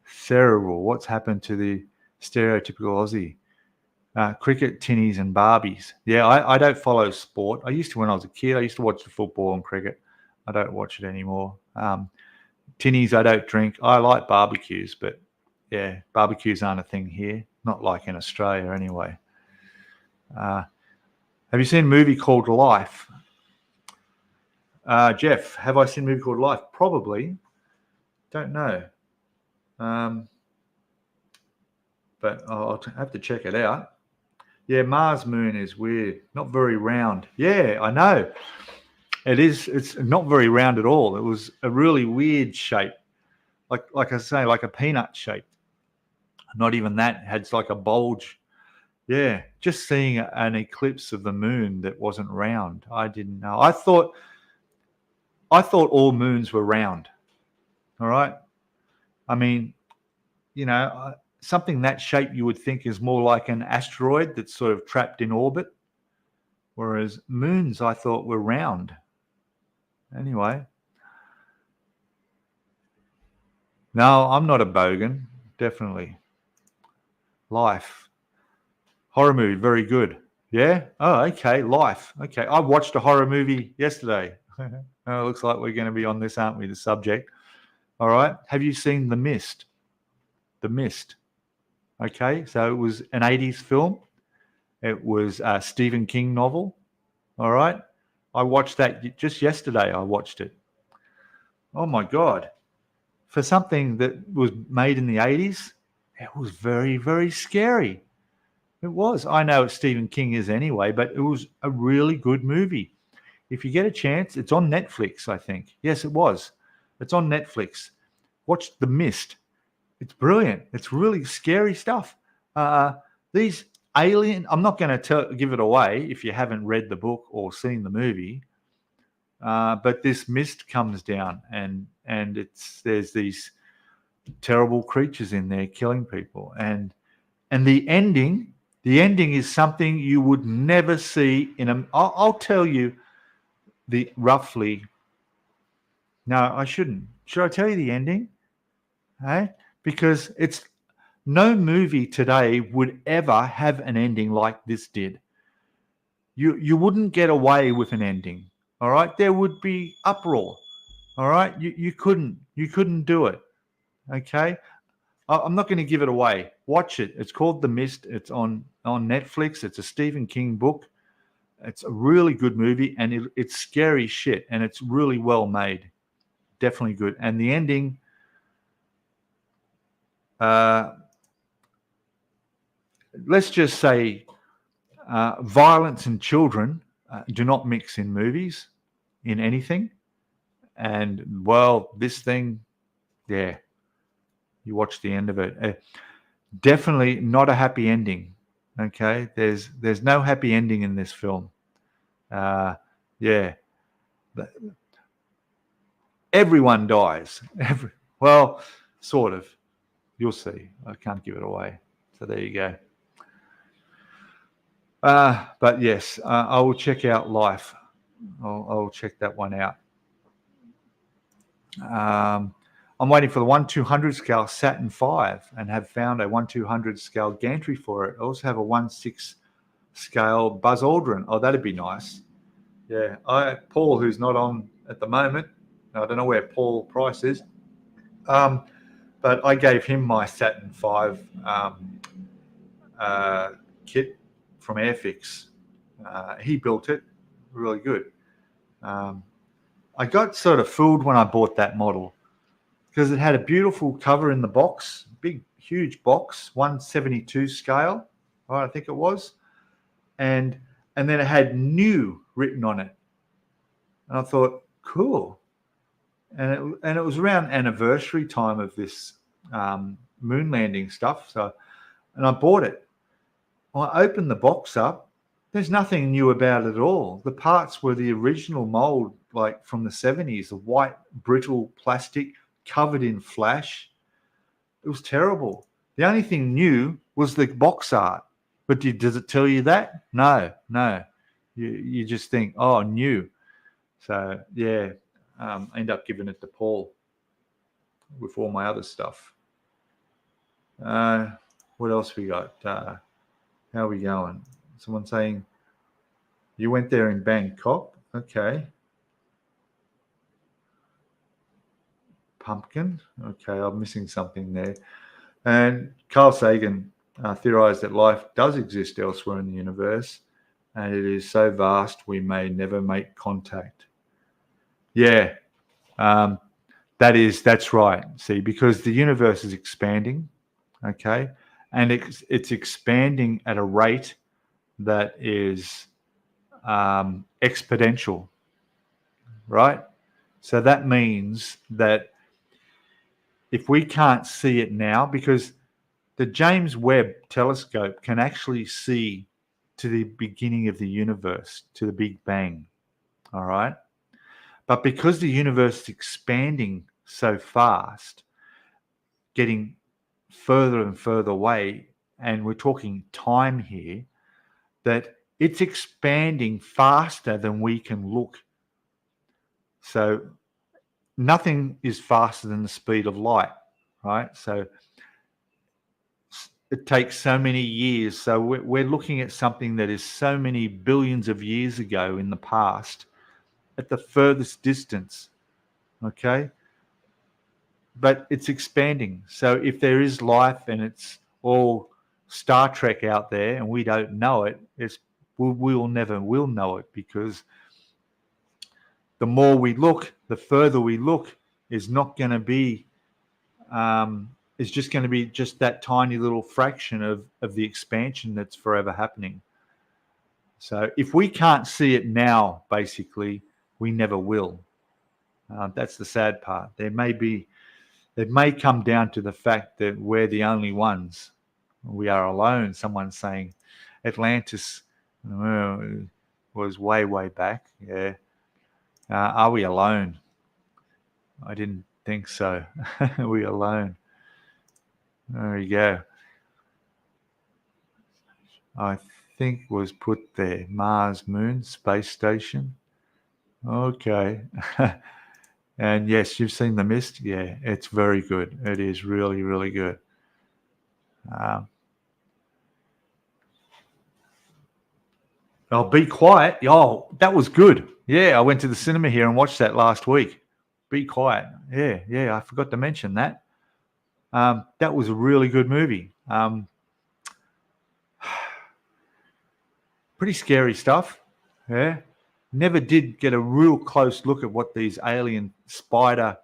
cerebral. What's happened to the stereotypical Aussie? Cricket, tinnies, and Barbies. Yeah, I don't follow sport. I used to when I was a kid. I used to watch the football and cricket. I don't watch it anymore. Tinnies, I don't drink. I like barbecues, but yeah, barbecues aren't a thing here. Not like in Australia anyway. Have you seen a movie called Life? Jeff, have I seen a movie called Life? Probably. Don't know. But I'll have to check it out. Yeah, Mars moon is weird. Not very round. Yeah, I know. It is. It's not very round at all. It was a really weird shape. Like I say, like a peanut shape. Not even that. It had like a bulge. Yeah, just seeing an eclipse of the moon that wasn't round. I didn't know. I thought all moons were round. All right. I mean, something that shape you would think is more like an asteroid that's sort of trapped in orbit, whereas moons I thought were round. Anyway, no, I'm not a bogan. Definitely. Life. Horror movie, very good. Yeah? Oh, okay. Life. Okay. I watched a horror movie yesterday. Oh, looks like we're going to be on this, aren't we? The subject. All right. Have you seen The Mist? The Mist. Okay. So it was an 80s film. It was a Stephen King novel. All right. I watched that just yesterday. I watched it. Oh, my God. For something that was made in the 80s, it was very, very scary. It was. I know Stephen King is anyway, but it was a really good movie. If you get a chance, it's on Netflix, I think. Yes, it was. It's on Netflix. Watch The Mist. It's brilliant. It's really scary stuff. These alien, I'm not going to give it away if you haven't read the book or seen the movie, but this mist comes down and there's these terrible creatures in there killing people. And the ending is something you would never see in a. I'll tell you the roughly. No, I shouldn't. Should I tell you the ending? Hey, because it's no movie today would ever have an ending like this did. You wouldn't get away with an ending. All right, there would be uproar. All right, you couldn't do it. Okay, I'm not going to give it away. Watch it. It's called The Mist. It's on Netflix. It's a Stephen King book. It's a really good movie, and it's scary shit, and it's really well made. Definitely good. And the ending, let's just say violence and children do not mix in movies, in anything. And, well, this thing, yeah, you watch the end of it. Definitely not a happy ending. Okay, there's no happy ending in this film. Yeah, everyone dies. Well, sort of. You'll see. I can't give it away. So there you go. But yes, I will check out Life. I'll check that one out. I'm waiting for the 1/200 scale Saturn V and have found a 1/200 scale gantry for it. I also have a 1/6 scale Buzz Aldrin. Oh, that'd be nice. Yeah, Paul, who's not on at the moment, I don't know where Paul Price is, but I gave him my Saturn V kit from Airfix. He built it, really good. I got sort of fooled when I bought that model because it had a beautiful cover in the box, big, huge box, 1/72 scale, right, I think it was, and then it had new written on it, and I thought, cool, and it was around anniversary time of this moon landing stuff, and I bought it. I opened the box up. There's nothing new about it at all. The parts were the original mold, like from the 70s, the white, brittle plastic covered in flash. It was terrible. The only thing new was the box art. But does it tell you that? No. You just think, oh, new. So, yeah, I end up giving it to Paul with all my other stuff. What else we got? How are we going? Someone saying, you went there in Bangkok? Okay. Pumpkin? Okay, I'm missing something there. And Carl Sagan theorized that life does exist elsewhere in the universe, and it is so vast we may never make contact. Yeah, that's right. See, because the universe is expanding, okay, and it's expanding at a rate that is exponential, right? So that means that if we can't see it now, because the James Webb telescope can actually see to the beginning of the universe, to the Big Bang. All right. But because the universe is expanding so fast, getting further and further away, and we're talking time here, that it's expanding faster than we can look. So nothing is faster than the speed of light, right? So it takes so many years. So we're looking at something that is so many billions of years ago in the past, at the furthest distance, okay? But it's expanding. So if there is life and it's all Star Trek out there and we don't know it, we will never will know it, because the more we look, the further we look is not going to be, it's just going to be just that tiny little fraction of the expansion that's forever happening. So if we can't see it now, basically, we never will. That's the sad part. It may come down to the fact that we're the only ones. We are alone. Someone's saying Atlantis was way, way back. Yeah. Are we alone? I didn't think so. Are we alone? There we go. I think was put there. Mars, Moon, Space Station. Okay. And yes, you've seen The Mist. Yeah, it's very good. It is really, really good. Oh, Be Quiet. Oh, that was good. Yeah, I went to the cinema here and watched that last week. Be Quiet. Yeah, I forgot to mention that. That was a really good movie. Pretty scary stuff. Yeah. Never did get a real close look at what these alien spider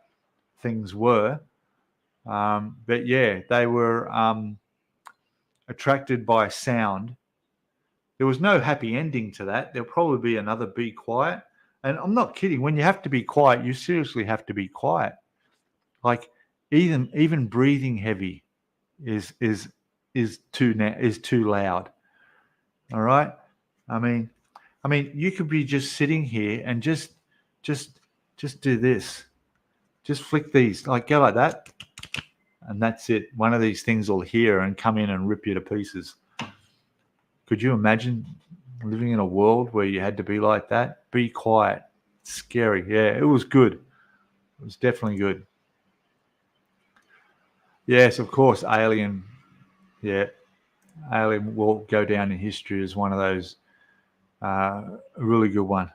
things were. But yeah, they were attracted by sound. There was no happy ending to that. There'll probably be another Be Quiet. And I'm not kidding. When you have to be quiet, you seriously have to be quiet. Like even breathing heavy is too loud. All right. I mean, you could be just sitting here and just do this. Just flick these, like go like that, and that's it. One of these things will hear and come in and rip you to pieces. Could you imagine living in a world where you had to be like that? Be quiet. It's scary. Yeah, it was good. It was definitely good. Yes, of course, Alien. Yeah, Alien will go down in history as one of those. A really good one.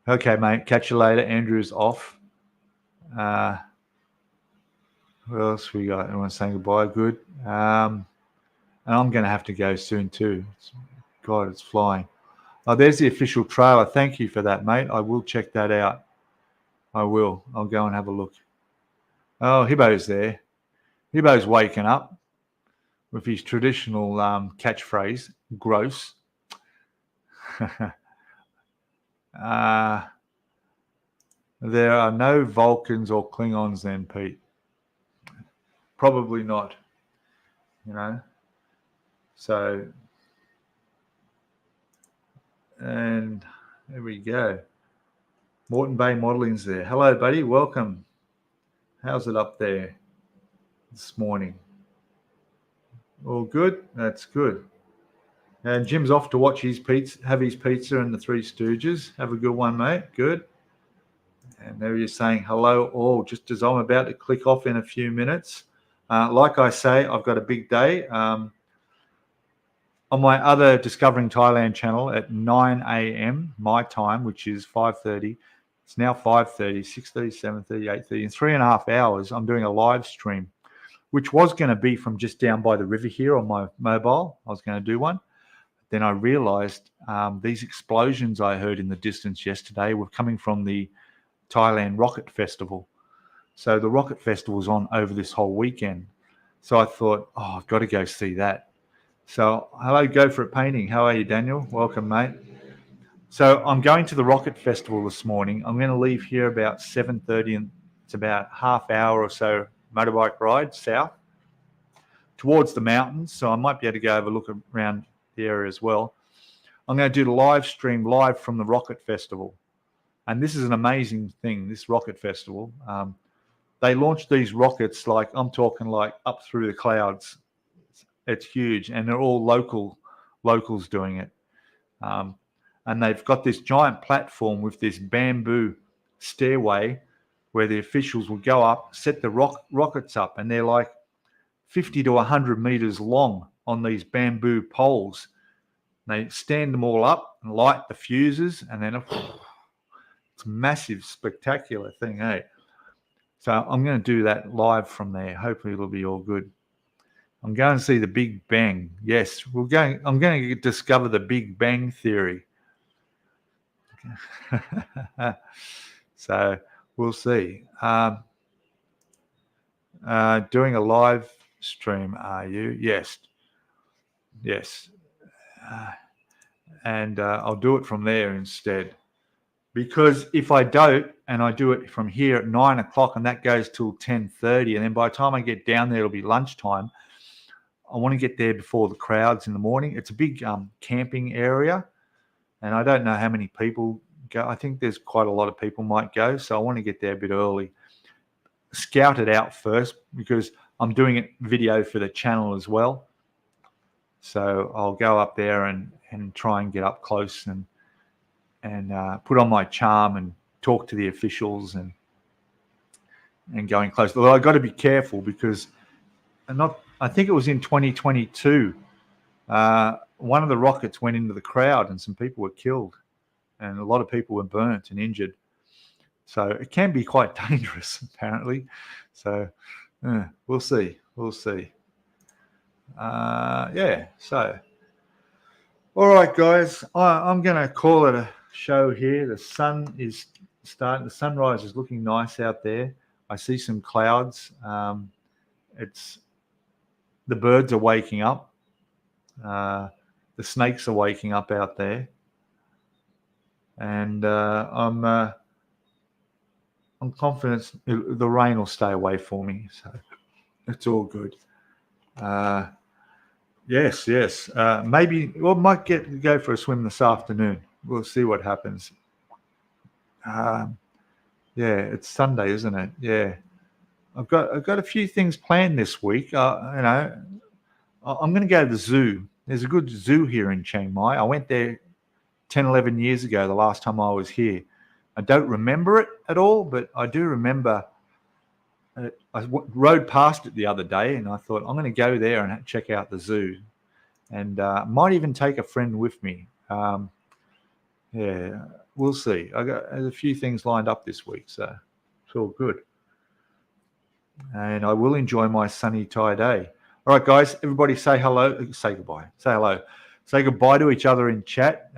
Okay, mate. Catch you later. Andrew's off. What else we got? Everyone saying goodbye. Good. And I'm going to have to go soon too. God, it's flying. Oh, there's the official trailer. Thank you for that, mate. I will check that out. I will. I'll go and have a look. Oh, Hibbo's there. Hibbo's waking up with his traditional catchphrase, gross. There are no Vulcans or Klingons then, Pete. Probably not, you know. So, and there we go. Moreton Bay Modeling's there. Hello, buddy. Welcome. How's it up there this morning? All good? That's good. And Jim's off to watch his pizza, have his pizza and the Three Stooges. Have a good one, mate. Good. And there he is saying hello all, just as I'm about to click off in a few minutes. Like I say, I've got a big day. On my other Discovering Thailand channel at 9 a.m. my time, which is 5:30. It's now 5:30, 6:30, 7:30, 8:30. In 3.5 hours, I'm doing a live stream, which was going to be from just down by the river here on my mobile. I was going to do one. Then I realized these explosions I heard in the distance yesterday were coming from the Thailand Rocket Festival. So the Rocket Festival's on over this whole weekend. So I thought, I've got to go see that. So hello, Go For It Painting. How are you, Daniel? Welcome, mate. So I'm going to the Rocket Festival this morning. I'm going to leave here about 7:30, and it's about half hour or so motorbike ride south. towards the mountains, so I might be able to go have a look around the area as well. I'm going to do the live stream live from the Rocket Festival. And this is an amazing thing, this Rocket Festival. They launched these rockets, like I'm talking like up through the clouds. It's huge, and they're all locals doing it. And they've got this giant platform with this bamboo stairway where the officials will go up, set the rockets up, and they're like 50 to 100 meters long on these bamboo poles. They stand them all up and light the fuses, and then it's a massive, spectacular thing, eh? So I'm going to do that live from there. Hopefully it'll be all good. I'm going to see the Big Bang. Yes, I'm going to discover the Big Bang Theory. So we'll see. Doing a live stream, are you? Yes. And I'll do it from there instead. Because if I don't, and I do it from here at 9 o'clock, and that goes till 10:30, and then by the time I get down there, it'll be lunchtime. I want to get there before the crowds in the morning. It's a big camping area, and I don't know how many people go. I think there's quite a lot of people might go, so I want to get there a bit early. Scout it out first, because I'm doing it video for the channel as well. So I'll go up there and try and get up close and put on my charm and talk to the officials and going close. Although I've got to be careful, because I think it was in 2022, one of the rockets went into the crowd and some people were killed, and a lot of people were burnt and injured. So it can be quite dangerous, apparently. So we'll see. Yeah, so all right, guys, I'm going to call it a show here. The sun is starting. The sunrise is looking nice out there. I see some clouds. The birds are waking up. The snakes are waking up out there, and I'm confident the rain will stay away for me. So it's all good. Yes. Maybe might go for a swim this afternoon. We'll see what happens. Yeah, it's Sunday, isn't it? Yeah, I've got a few things planned this week. I'm going to go to the zoo. There's a good zoo here in Chiang Mai. I went there 10, 11 years ago, the last time I was here. I don't remember it at all, but I do remember. I rode past it the other day, and I thought, I'm going to go there and check out the zoo, and might even take a friend with me. Yeah, we'll see. There's a few things lined up this week, so it's all good. And I will enjoy my sunny Thai day. All right, guys, everybody say hello, say goodbye, say hello, say goodbye to each other in chat.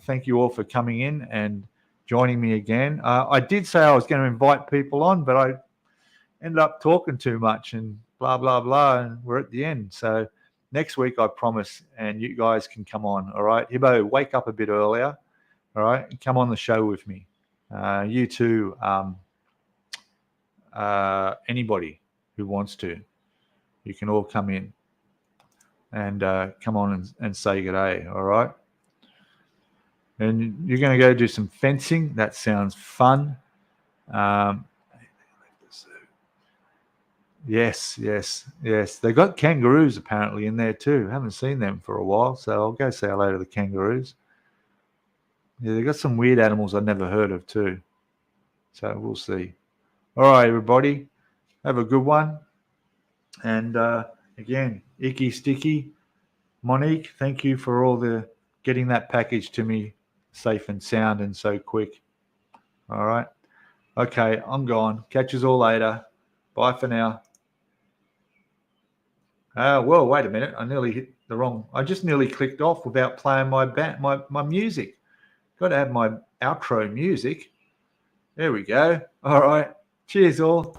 Thank you all for coming in and joining me again. I did say I was going to invite people on, but I ended up talking too much and blah, blah, blah, and we're at the end. So next week, I promise, and you guys can come on, all right? Hibbo, wake up a bit earlier, all right? Come on the show with me. You too, anybody who wants to, you can all come in and come on and say good day, all right? And you're going to go do some fencing. That sounds fun. Yes. They've got kangaroos apparently in there too. Haven't seen them for a while, so I'll go say hello to the kangaroos. Yeah, they've got some weird animals I've never heard of too. So we'll see. All right, everybody. Have a good one. And again, Icky Sticky. Monique, thank you for getting that package to me safe and sound and so quick. All right. Okay, I'm gone. Catch us all later. Bye for now. Well, wait a minute. I nearly hit the wrong. I just nearly clicked off without playing my music. Got to have my outro music. There we go. All right. Cheers all.